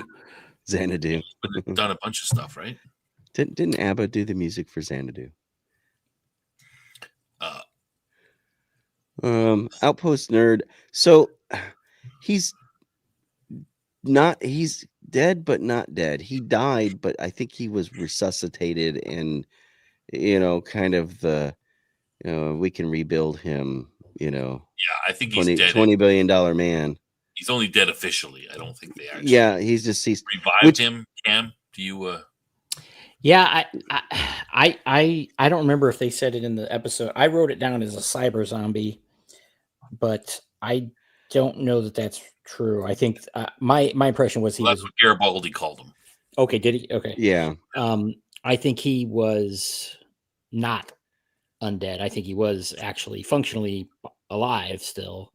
Xanadu. He's done a bunch of stuff, right? Didn't ABBA do the music for Xanadu? Outpost Nerd. So he's dead, but not dead. He died, but I think he was resuscitated, and kind of we can rebuild him. Yeah, I think he's dead. $20 billion man. He's only dead officially. I don't think they actually. Yeah, he's deceased. Revived him. Cam, do you? Yeah, I don't remember if they said it in the episode. I wrote it down as a cyber zombie, but I don't know that that's true. I think my impression was that's what Garibaldi called him. Okay, did he? Okay. Yeah. I think he was not undead. I think he was actually functionally alive still.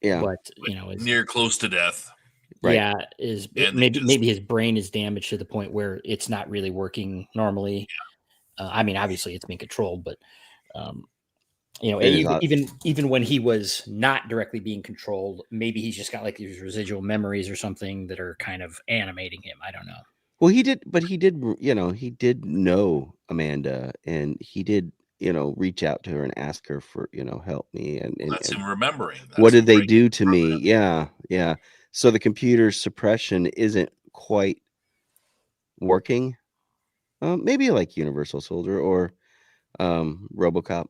Yeah. But near close to death. Right. Yeah, maybe his brain is damaged to the point where it's not really working normally. Yeah. I mean, obviously it's being controlled, but even when he was not directly being controlled, maybe he's just got like these residual memories or something that are kind of animating him. I don't know. Well, he did know Amanda, and he did, reach out to her and ask her for, help me. And that's him remembering. What did they do to me? Yeah. Yeah. So the computer suppression isn't quite working. Maybe like Universal Soldier or RoboCop.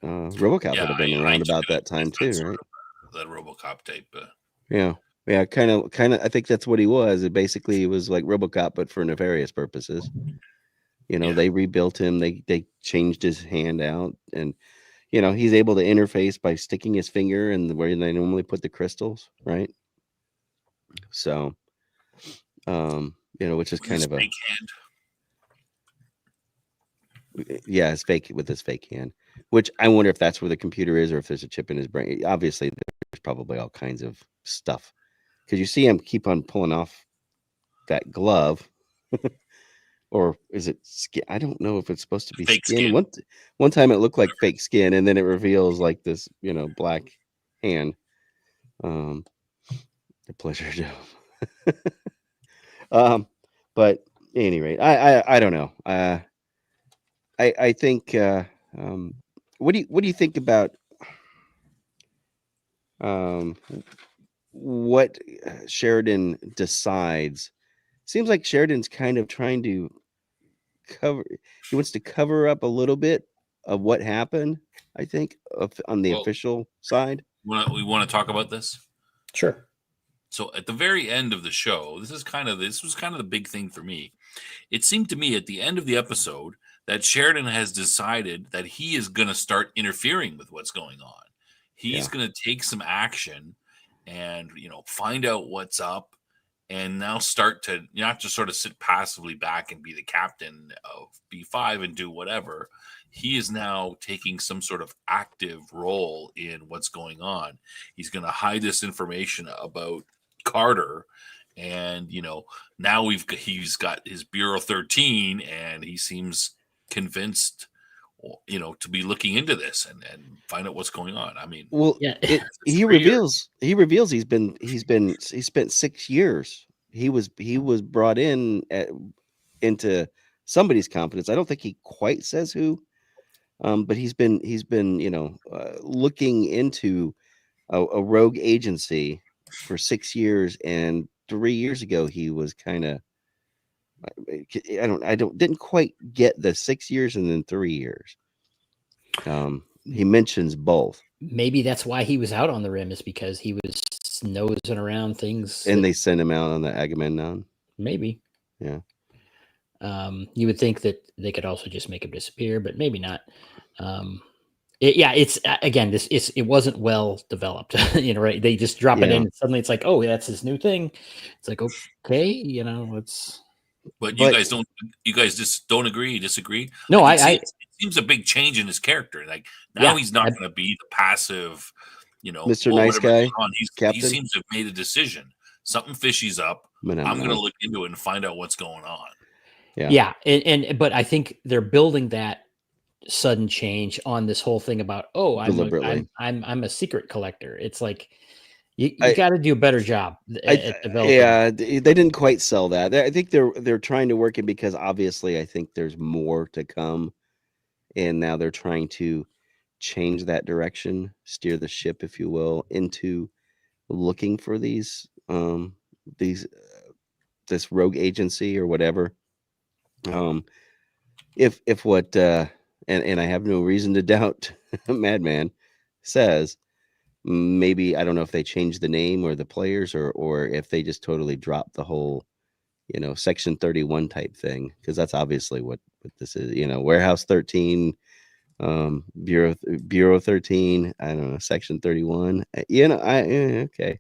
RoboCop would have been around about that time too, right? That RoboCop tape. Yeah. Yeah, kind of. I think that's what he was. It basically was like RoboCop, but for nefarious purposes. They rebuilt him. They changed his hand out, and he's able to interface by sticking his finger in where they normally put the crystals, right? So, which is kind of a fake hand. Yeah, his fake hand. Which I wonder if that's where the computer is, or if there's a chip in his brain. Obviously, there's probably all kinds of stuff. Because you see him keep on pulling off that glove, or is it skin? I don't know if it's supposed to be fake skin. One time it looked like fake skin, and then it reveals like this, black hand. The pleasure job. But at any rate, I don't know. I think. What do you think about what Sheridan decides? Seems like Sheridan's kind of trying to he wants to cover up a little bit of what happened, I think, on the official side. We want to talk about this? Sure. So at the very end of the show, this was kind of the big thing for me. It seemed to me at the end of the episode that Sheridan has decided that he is going to start interfering with what's going on. He's going to take some action and, find out what's up, and now start to not just sort of sit passively back and be the captain of B5 and do whatever. He is now taking some sort of active role in what's going on. He's going to hide this information about Carter, and now he's got his Bureau 13, and he seems convinced to be looking into this and find out what's going on. I mean, well, Yeah. he reveals he spent 6 years. He was brought into somebody's confidence. I don't think he quite says who, but he's been looking into a rogue agency for 6 years, and 3 years ago he was kind of, didn't quite get the 6 years and then 3 years. He mentions both, Maybe that's why he was out on the rim, is because he was nosing around things. and they sent him out on the Agamemnon. Maybe. Yeah. You would think that they could also just make him disappear, but maybe not. It's again, it wasn't well developed, right? They just drop it in, and suddenly it's like, oh, that's his new thing. It's like, okay, it's. But you guys just don't agree, disagree? No, it seems a big change in his character. Like now he's not going to be the passive, Mr. Nice Guy. He seems to have made a decision. Something fishy's up. I'm going to look into it and find out what's going on. Yeah. But I think they're building that sudden change on this whole thing about, I'm a secret collector. It's like, you got to do a better job at developing. Yeah, they didn't quite sell that. I think they're trying to work it, because obviously I think there's more to come, and now they're trying to change that direction, steer the ship, if you will, into looking for this rogue agency or whatever. If what and I have no reason to doubt Madman says, maybe, I don't know if they changed the name or the players, or if they just totally dropped the whole, Section 31 type thing, because that's obviously what this is. Warehouse 13, Bureau 13. I don't know, Section 31. Okay.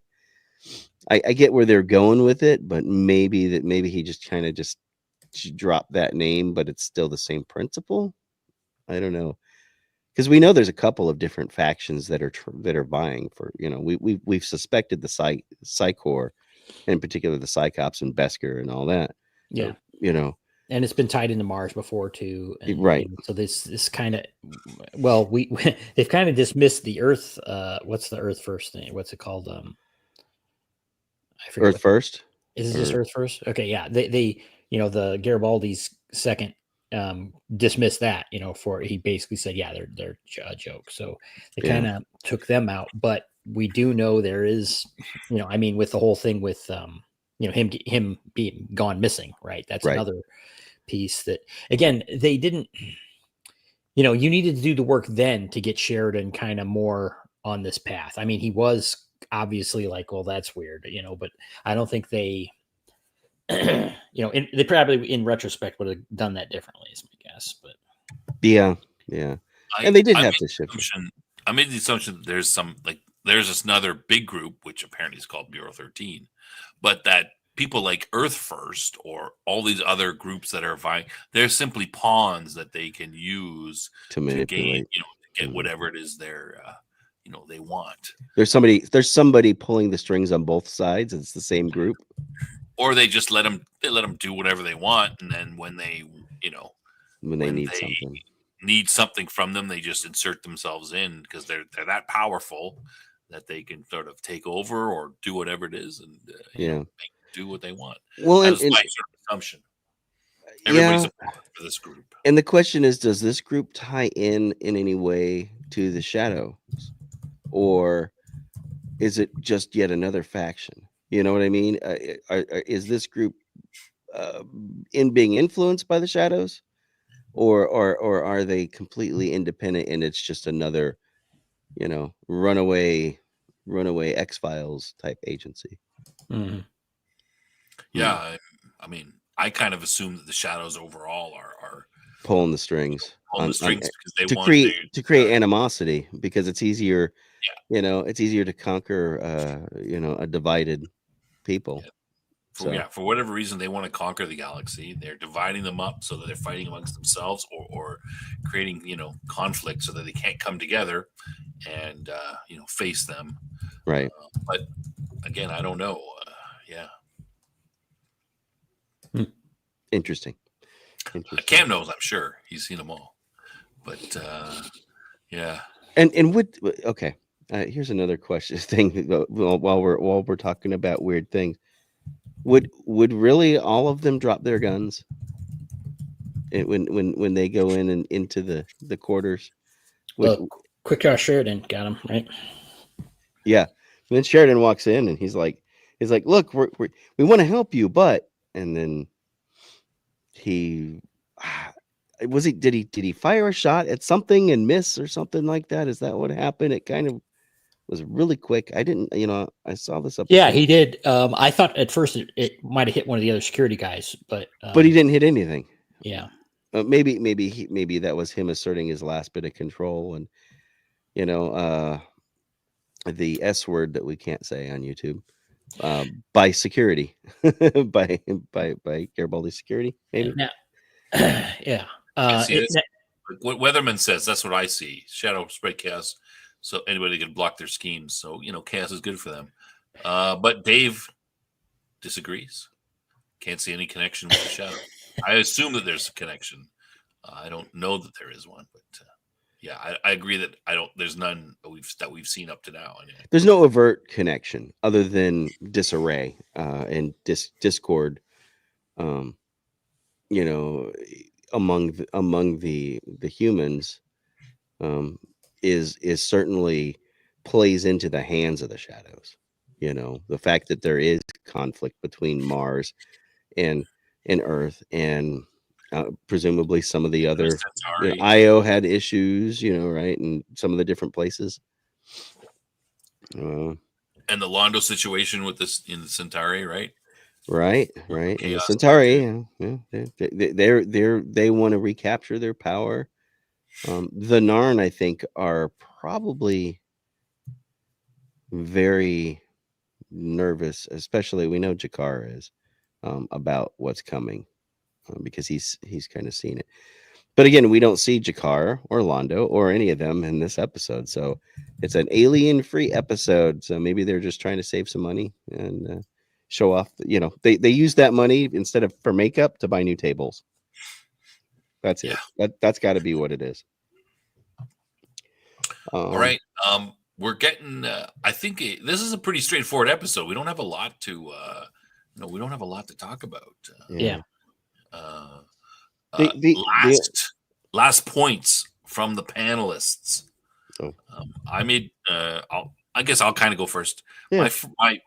I get where they're going with it, but maybe he just kind of just dropped that name, but it's still the same principle. I don't know. Because we know there's a couple of different factions that are vying for, we've suspected the Psychor, in particular the Psychops and Besker and all that. Yeah. So, and it's been tied into Mars before too. And, right. So this kind of, well, they've kind of dismissed the Earth. What's the Earth first thing? What's it called? I forget. Earth First? Is it just Earth First? Okay. Yeah. They the Garibaldi's second, dismissed that, for, he basically said, yeah, they're a joke. So they kind of took them out, but we do know there is, with the whole thing with, him being gone missing, right? That's another piece that, again, they didn't, you needed to do the work then to get Sheridan kind of more on this path. I mean, he was obviously like, well, that's weird, but I don't think they, they probably in retrospect would have done that differently, is my guess. But yeah, and they did have to shift. I made the assumption that there's this another big group, which apparently is called Bureau 13, but that people like Earth First or all these other groups that are vying, they're simply pawns that they can use to manipulate, to get whatever it is they want. There's somebody pulling the strings on both sides. It's the same group. Or they just let them do whatever they want, and then when they need something from them, they just insert themselves in, because they're that powerful that they can sort of take over or do whatever it is, and do what they want. Well, that's my sort of assumption. Everybody's a part for this group. And the question is, does this group tie in any way to the Shadows, or is it just yet another faction? You know what I mean? Is this group being influenced by the Shadows, or are they completely independent, and it's just another, runaway X-Files type agency? Mm-hmm. Yeah, I mean, I kind of assume that the Shadows overall are pulling the strings because they to want create animosity, because it's easier. It's easier to conquer a divided people. For whatever reason they want to conquer the galaxy. They're dividing them up so that they're fighting amongst themselves, or creating conflict so that they can't come together and face them. Right. But again, I don't know. Interesting. Cam knows, I'm sure he's seen them all. But yeah. And okay. Here's another question thing. While we're talking about weird things, would really all of them drop their guns when they go in and into the quarters? Quick Sheridan got him right. Yeah. And then Sheridan walks in and he's like, look, we want to help you, but, and then did he fire a shot at something and miss or something like that? Is that what happened? It kind of was really quick. I didn't, I saw this episode. Yeah, he did. I thought at first it might have hit one of the other security guys, but he didn't hit anything. Yeah. Maybe that was him asserting his last bit of control, and the S word that we can't say on YouTube, by security, by Garibaldi security, maybe. Yeah. What Weatherman says, that's what I see. Shadow spread chaos, so anybody can block their schemes. So chaos is good for them. But Dave disagrees. Can't see any connection with the shadow. I assume that there's a connection. I don't know that there is one, but yeah, I agree that there's none that we've seen up to now. Anyway. There's no overt connection other than disarray and discord. Among the humans, is certainly plays into the hands of the shadows. The fact that there is conflict between Mars and Earth, and presumably some of the other Io had issues, right, and some of the different places. And the Londo situation with this in the Centauri, right? Right. And the Centauri, they want to recapture their power. The Narn, I think, are probably very nervous, especially we know Jakar is, about what's coming, because he's kind of seen it. But again, we don't see Jakar or Londo or any of them in this episode, so it's an alien-free episode. So maybe they're just trying to save some money and show off. They use that money instead of for makeup to buy new tables. That's it. That's got to be what it is. All right. We're getting. I think this is a pretty straightforward episode. We don't have a lot to. We don't have a lot to talk about. Last points from the panelists. I made. I guess I'll kind of go first. Yeah.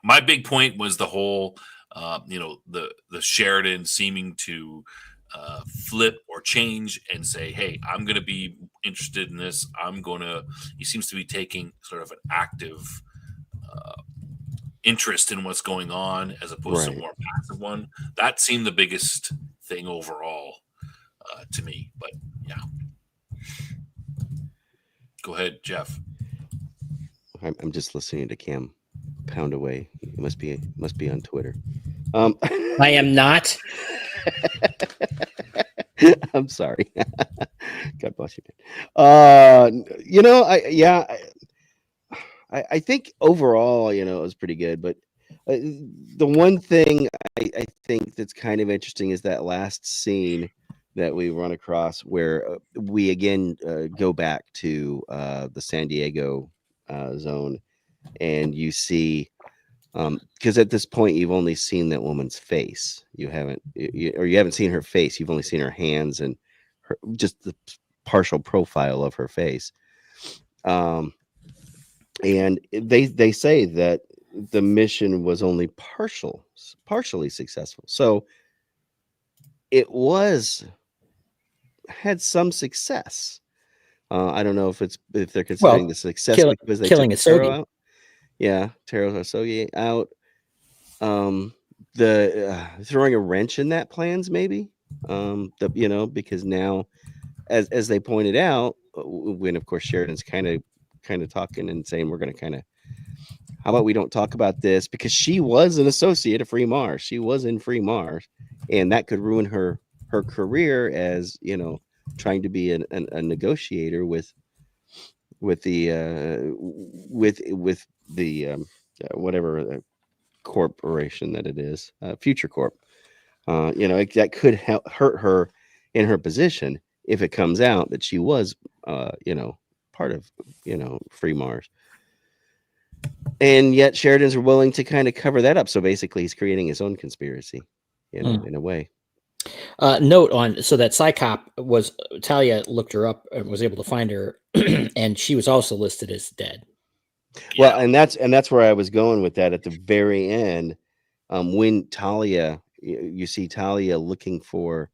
My big point was the whole. The Sheridan seeming to flip or change and say, hey, I'm going to be interested in this. He seems to be taking sort of an active interest in what's going on as opposed to a more passive one. That seemed the biggest thing overall to me. But yeah. Go ahead, Jeff. I'm just listening to Cam pound away. He must be on Twitter. I am not. I'm sorry. God bless you. I think overall, it was pretty good. But the one thing I think that's kind of interesting is that last scene that we run across, where we again go back to the San Diego zone, and you see. Because at this point you've only seen that woman's face. You haven't seen her face. You've only seen her hands and just the partial profile of her face. And they say that the mission was only partially successful. So it had some success. I don't know if they're considering the success because they killing took Taro Asogi out. Yeah, Taro out. The throwing a wrench in that plans, maybe. Because now, as they pointed out, when of course Sheridan's kind of talking and saying we're going to kind of, how about we don't talk about this, because she was an associate of Free Mars. She was in Free Mars, and that could ruin her career as trying to be a negotiator with the whatever corporation that it is, Future Corp. That could hurt her in her position if it comes out that she was part of Free Mars. And yet Sheridan's willing to kind of cover that up. So basically he's creating his own conspiracy, in a way. Note on, so that Psycop was, Talia looked her up and was able to find her, and she was also listed as dead. Well, and that's where I was going with that at the very end. When Talia, you see Talia looking for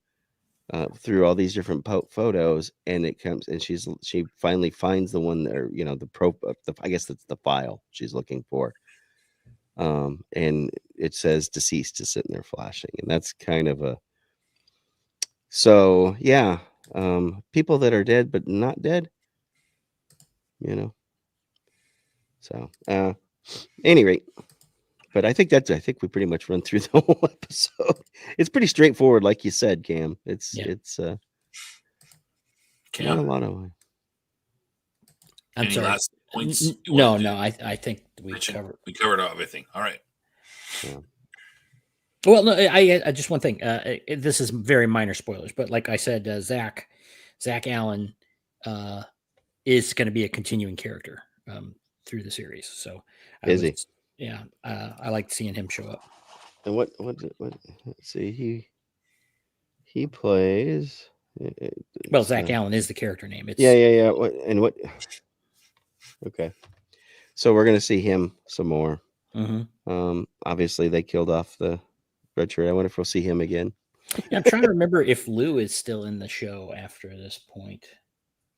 through all these different photos, and it comes, and she finally finds the one that, I guess that's the file she's looking for. And it says deceased is sitting there flashing, and that's kind of a, so yeah, people that are dead but not dead, so any rate. But I think we pretty much run through the whole episode. It's pretty straightforward, like you said, Cam. It's not a lot of. I'm Any sorry. last points? No. I think we covered everything. All right. Yeah. Well, no, I just one thing. This is very minor spoilers, but like I said, Zach Allen is going to be a continuing character through the series. So I liked seeing him show up. And what let's see, he plays, well, Zach Allen is the character name. It's yeah. What okay, so we're gonna see him some more. Obviously they killed off the red shirt. I wonder if we'll see him again. Yeah, I'm trying to remember if Lou is still in the show after this point.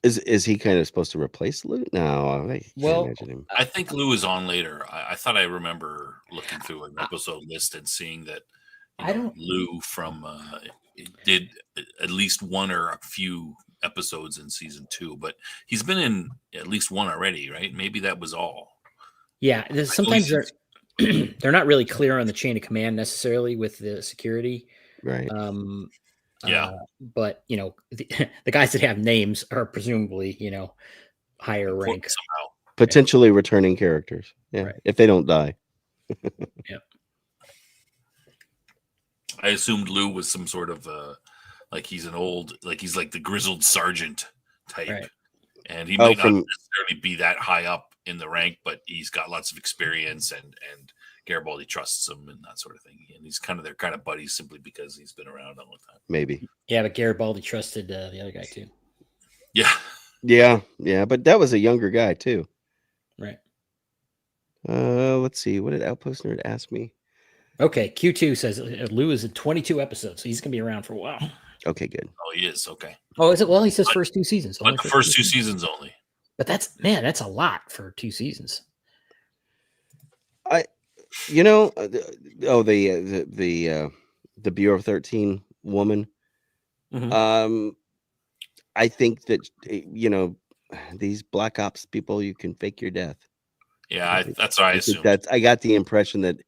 Is he kind of supposed to replace Lou? No, I can't imagine him. I think Lou is on later. I thought I remember looking through an episode list and seeing that Lou from did at least one or a few episodes in season 2, but he's been in at least one already, right? Maybe that was all. Yeah, sometimes they're not really clear on the chain of command necessarily with the security. Right. But the guys that have names are presumably higher rank somehow. Potentially returning characters. Yeah, right. If they don't die. Yeah. I assumed Lou was some sort of like he's like the grizzled sergeant type, right. And he might not necessarily be that high up in the rank, but he's got lots of experience, and Garibaldi trusts him and that sort of thing. And he's they're kind of buddies simply because he's been around a long time. Maybe. Yeah, but Garibaldi trusted the other guy too. Yeah. But that was a younger guy too. Right. Let's see. What did Outpost Nerd ask me? Okay, Q2 says Lou is in 22 episodes, so he's gonna be around for a while. Okay, good. Oh, he is. Okay. Oh, is it? Well, he says first 2 seasons. But the first 2 seasons only. But that's a lot for 2 seasons. The Bureau of 13 woman. Mm-hmm. I think that these Black Ops people, you can fake your death. Yeah, that's what I assumed. I got the impression that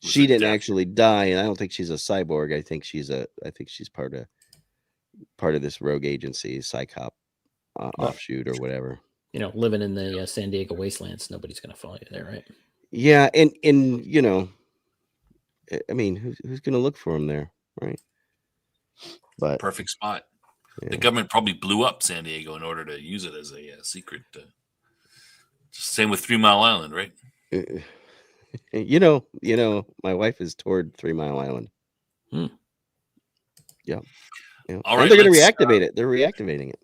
she didn't actually die, and I don't think she's a cyborg. I think she's part of this rogue agency, Psycop offshoot or whatever. Living in the San Diego wastelands, nobody's going to follow you there, right? Yeah, and I mean, who's going to look for him there, right? But perfect spot. Yeah. The government probably blew up San Diego in order to use it as a secret. Same with 3 Mile Island, right? My wife has toured 3 Mile Island. Yeah. All right, and they're going to reactivate it. They're reactivating it.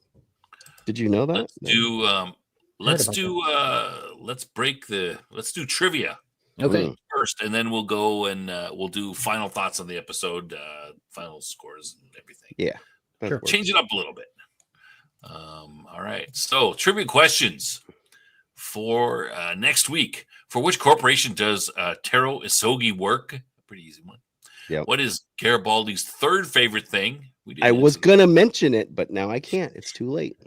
Did you know that? Let's do trivia. Okay. First, and then we'll go and we'll do final thoughts on the episode, final scores and everything. Yeah. Sure. Change it up a little bit. All right. So, trivia questions for next week. For which corporation does Taro Isogi work? A pretty easy one. Yep. What is Garibaldi's third favorite thing? We didn't I was answer gonna mention it, but now I can't. It's too late.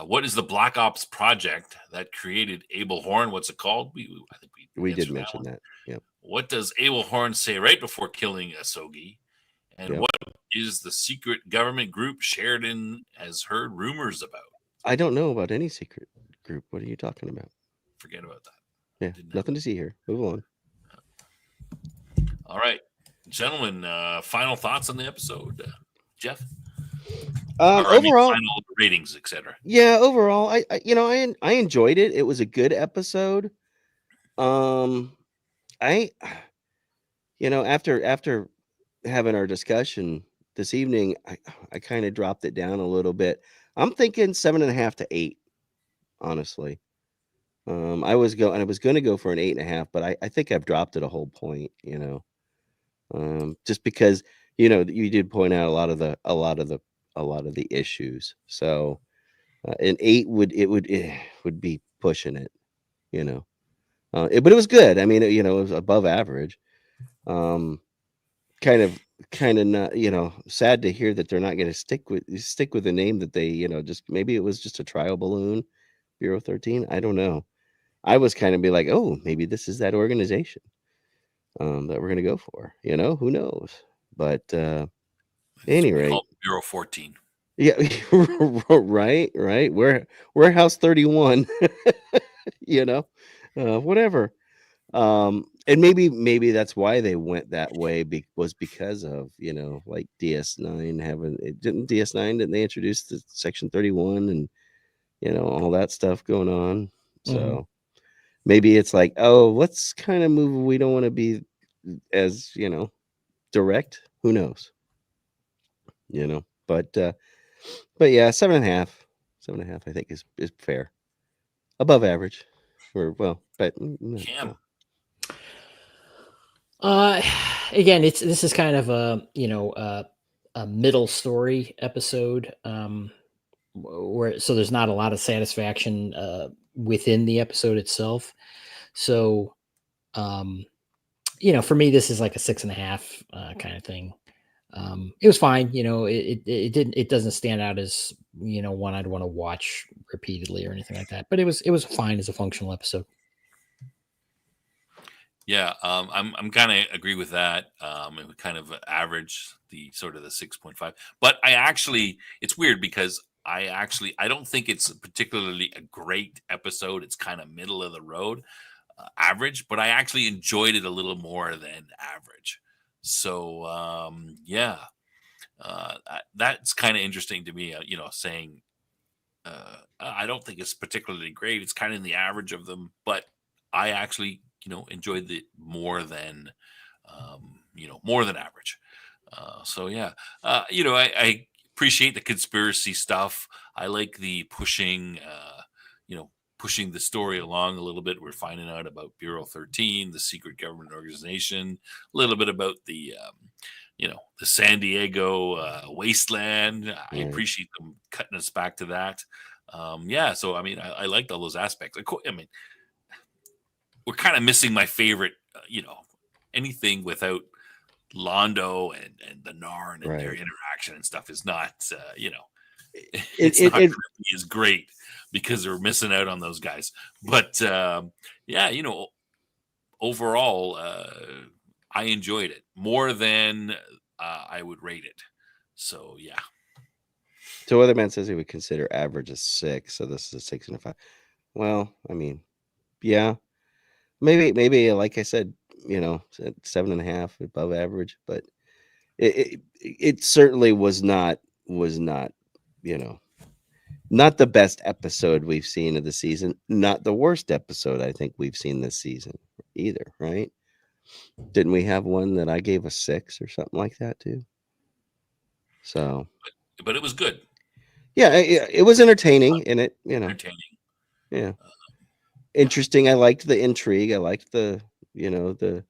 what is the Black Ops project that created Abel Horn? What's it called? I think We did answered mention one. that. Yep. What does Abel Horn say right before killing Asogi? And Yep. what is the secret government group Sheridan has heard rumors about? I don't know about any secret group. What are you talking about? Forget about that. Yeah, nothing to see here. Move on. All right, gentlemen. Final thoughts on the episode, Jeff. Overall, final ratings, etc. Yeah, overall, I enjoyed it. It was a good episode. I, after having our discussion this evening, I kind of dropped it down a little bit. I'm thinking 7.5 to 8. Honestly, I was going to go for an 8.5, but I think I've dropped it a whole point. Just because you did point out a lot of the issues. So an 8 would be pushing it. But it was good. I mean, it was above average. Kind of not, sad to hear that they're not going to stick with the name that they, just maybe it was just a trial balloon, Bureau 13. I don't know. I was kind of be like, oh, maybe this is that organization that we're going to go for. Who knows? But at any rate, Bureau 14. Yeah, right. Warehouse 31. Whatever. And maybe that's why they went that way was because of like DS9 didn't they introduce the Section 31 and all that stuff going on. So maybe it's like, oh, let's kind of move. We don't want to be as direct. Who knows? But yeah, 7.5, 7.5. I think is fair, above average, or well, but Cam. Again, this is kind of a middle story episode, where so there's not a lot of satisfaction within the episode itself. So, for me, this is like a 6.5 kind of thing. It was fine. It doesn't stand out as one I'd want to watch repeatedly or anything like that. But it was fine as a functional episode. Yeah, I'm kind of agree with that. It would kind of average the sort of the 6.5, but it's weird because I don't think it's particularly a great episode. It's kind of middle of the road, average, but I actually enjoyed it a little more than average. So yeah, that's kind of interesting to me. Saying I don't think it's particularly great. It's kind of in the average of them, but I actually enjoyed it more than more than average. So yeah, I appreciate the conspiracy stuff. I like the pushing pushing the story along a little bit. We're finding out about Bureau 13, the secret government organization, a little bit about the the San Diego wasteland. I appreciate them cutting us back to that. Yeah, so I mean, I liked all those aspects. I mean, we're kind of missing my favorite, anything without Londo and the Narn and their interaction and stuff is not, it's not going to be as great because they're missing out on those guys. But yeah, overall, I enjoyed it more than I would rate it. So yeah. So Weatherman says he would consider average a 6, so this is a 6.5. Well, I mean, yeah, maybe like I said, 7.5 above average, but it certainly was not not the best episode we've seen of the season, not the worst episode I think we've seen this season either, right? Didn't we have one that I gave a 6 or something like that too? So, but it was good. Yeah, it was entertaining, and it entertaining. Yeah, interesting. I liked the intrigue. I liked the the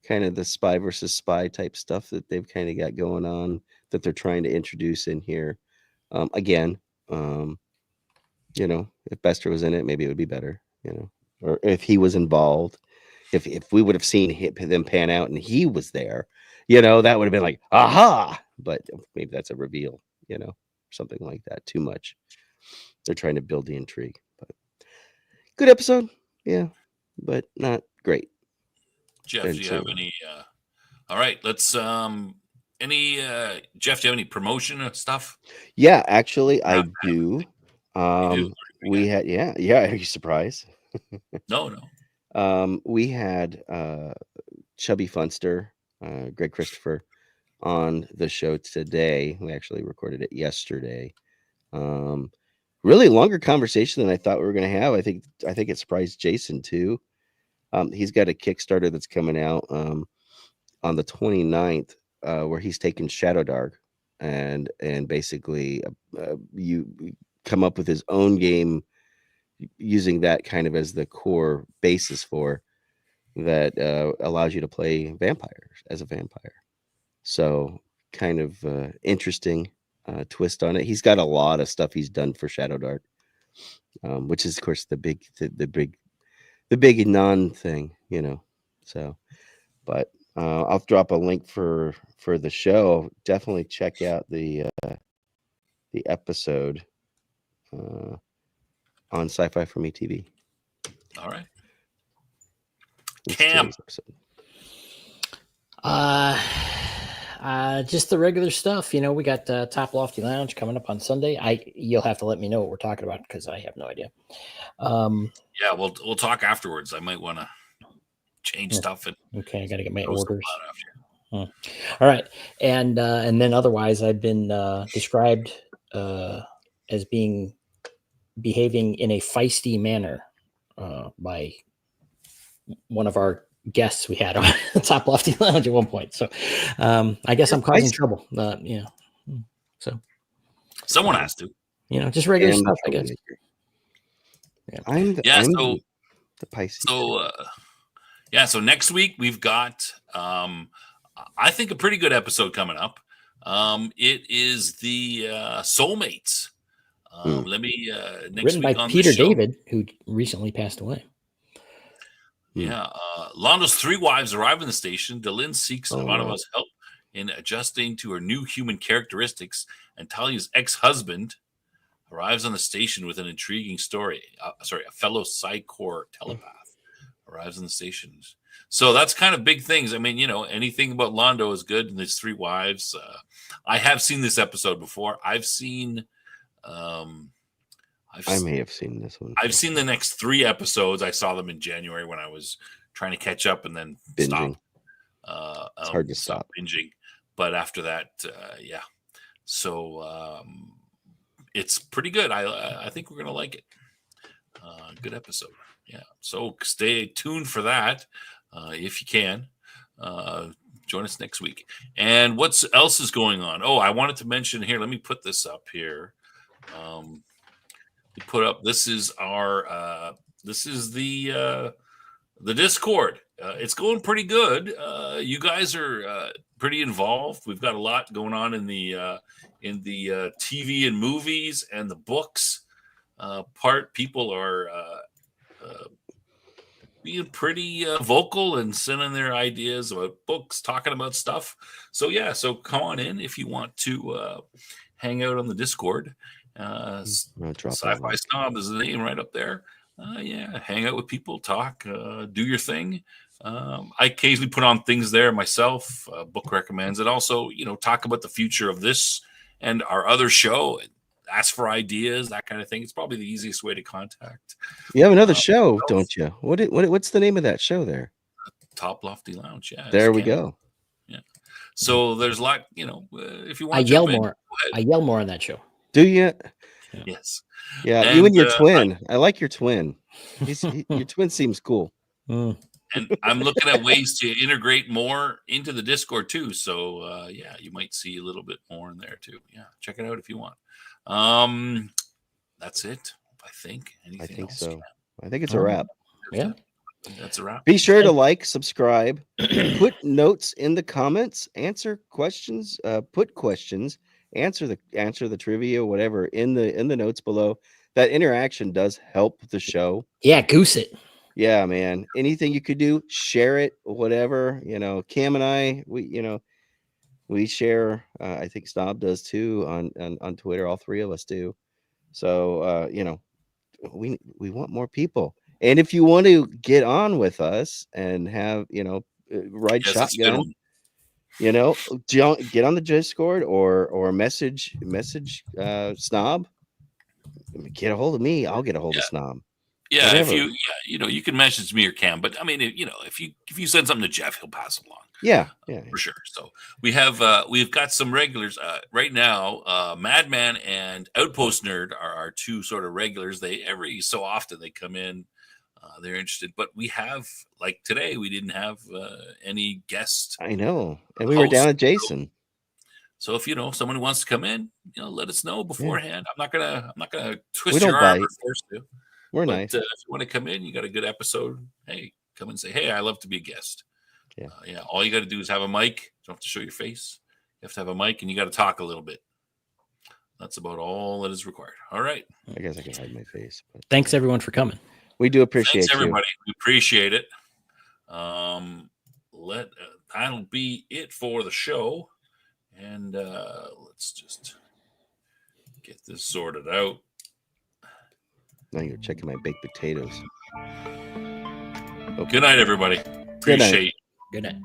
kind of the spy versus spy type stuff that they've kind of got going on that they're trying to introduce in here. Again, if Bester was in it, maybe it would be better. Or if he was involved, if we would have seen them pan out and he was there, that would have been like, aha, but maybe that's a reveal, something like that. Too much. They're trying to build the intrigue, but good episode. Yeah, but not great. Jeff, And do you so, have any? All right, let's. Any Jeff? Do you have any promotion stuff? yeah, actually, I Not do. You do? We had, yeah. Are you surprised? No. We had Chubby Funster, Greg Christopher, on the show today. We actually recorded it yesterday. Really longer conversation than I thought we were going to have. I think it surprised Jason too. He's got a Kickstarter that's coming out on the 29th, where he's taken Shadow Dark and basically you come up with his own game using that kind of as the core basis for that, allows you to play vampires as a vampire. So kind of interesting twist on it. He's got a lot of stuff he's done for Shadow Dark, which is of course the big non thing, So, but I'll drop a link for the show. Definitely check out the episode on Sci-Fi for Me TV. All right. It's Cam. today's episode. Just the regular stuff. We got Top Lofty Lounge coming up on Sunday. You'll have to let me know what we're talking about because I have no idea. Yeah, we'll talk afterwards. I might want to change stuff. Okay, I got to get my throw some orders. out after. All right, and then otherwise, I've been described as behaving in a feisty manner by one of our guests we had on Top Lofty Lounge at one point. So I guess I'm causing trouble. Yeah. So someone has to. Just regular stuff, I guess. Yeah. I'm the Pisces. So next week we've got I think a pretty good episode coming up. It is the Soulmates. Let me next written week by on Peter the show, David, who recently passed away. Yeah, Londo's three wives arrive in the station. Delin seeks Ivanova's help in adjusting to her new human characteristics, and Talia's ex-husband arrives on the station with an intriguing story. A fellow Psy-Corps telepath arrives on the station. So that's kind of big things. I mean, anything about Londo is good, and there's three wives. I have seen this episode before. I may have seen this one. I've seen the next three episodes. I saw them in January when I was trying to catch up and then binging. Stop. It's hard to stop binging. But after that, yeah. So it's pretty good. I think we're going to like it. Good episode. Yeah. So stay tuned for that if you can. Join us next week. And what else is going on? Oh, I wanted to mention here. Let me put this up here. Put up. This is our. This is the Discord. It's going pretty good. You guys are pretty involved. We've got a lot going on in the TV and movies and the books part. People are being pretty vocal and sending their ideas about books, talking about stuff. So yeah, so come on in if you want to hang out on the Discord. Sci-Fi Snob is the name right up there. Yeah, hang out with people, talk, do your thing. I occasionally put on things there myself, book recommends, and also, talk about the future of this and our other show. Ask for ideas, that kind of thing. It's probably the easiest way to contact. You have another show, don't you? What's the name of that show there? Top Lofty Lounge. Yeah. There we go. Yeah. So there's a lot, if you want I to yell more. I yell more on that show. Do you? Yeah. Yes. Yeah, you and your twin. I like your twin. Your twin seems cool. And I'm looking at ways to integrate more into the Discord too. So yeah, you might see a little bit more in there too. Yeah, check it out if you want. That's it. I think. Anything I think else? so. I think it's a wrap. Yeah. That's a wrap. Be sure to like, subscribe, put notes in the comments, answer questions, put questions, answer the trivia, whatever in the notes below. That interaction does help the show. Yeah, goose it. Yeah, man. Anything you could do, share it, whatever. Cam and I, we We share. I think Snob does too on Twitter. All three of us do. So we want more people. And if you want to get on with us and have ride Yes, that's a good shotgun, one. get on the Discord or message Snob. Get a hold of me. I'll get a hold of Snob. Yeah, Whatever. you can message me or Cam, but I mean, if you send something to Jeff, he'll pass it along. Yeah, for sure. So we've got some regulars right now. Madman and Outpost Nerd are our two sort of regulars. They every so often they come in. They're interested, but we have, like today, we didn't have any guest. I know, and we were down at Jason. So if someone who wants to come in, let us know beforehand. Yeah. I'm not gonna twist we don't your arm bite. or force you. We're nice. If you want to come in, you got a good episode. Hey, come and say, hey, I love to be a guest. Yeah. All you got to do is have a mic. You don't have to show your face. You have to have a mic, and you got to talk a little bit. That's about all that is required. All right. I guess I can hide my face. But thanks everyone for coming. We do appreciate Thanks, everybody. We appreciate it. That'll be it for the show, and let's just get this sorted out. Now you're checking my baked potatoes. Okay. Good night, everybody. Appreciate it. Good night.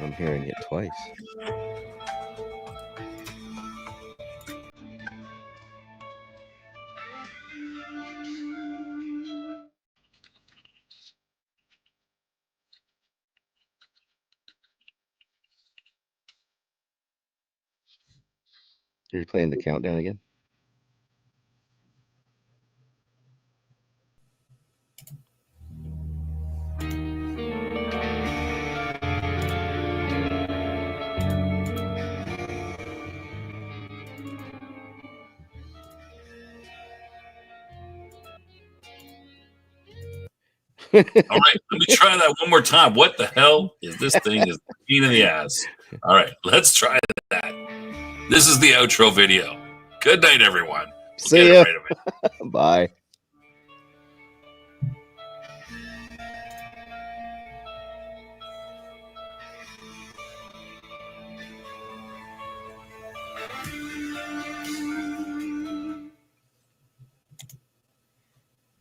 I'm hearing it twice. You're playing the countdown again? All right, let me try that one more time. What the hell is this thing? Is a pain in the ass. All right, let's try that. This is the outro video. Good night, everyone. See ya. Right. Bye.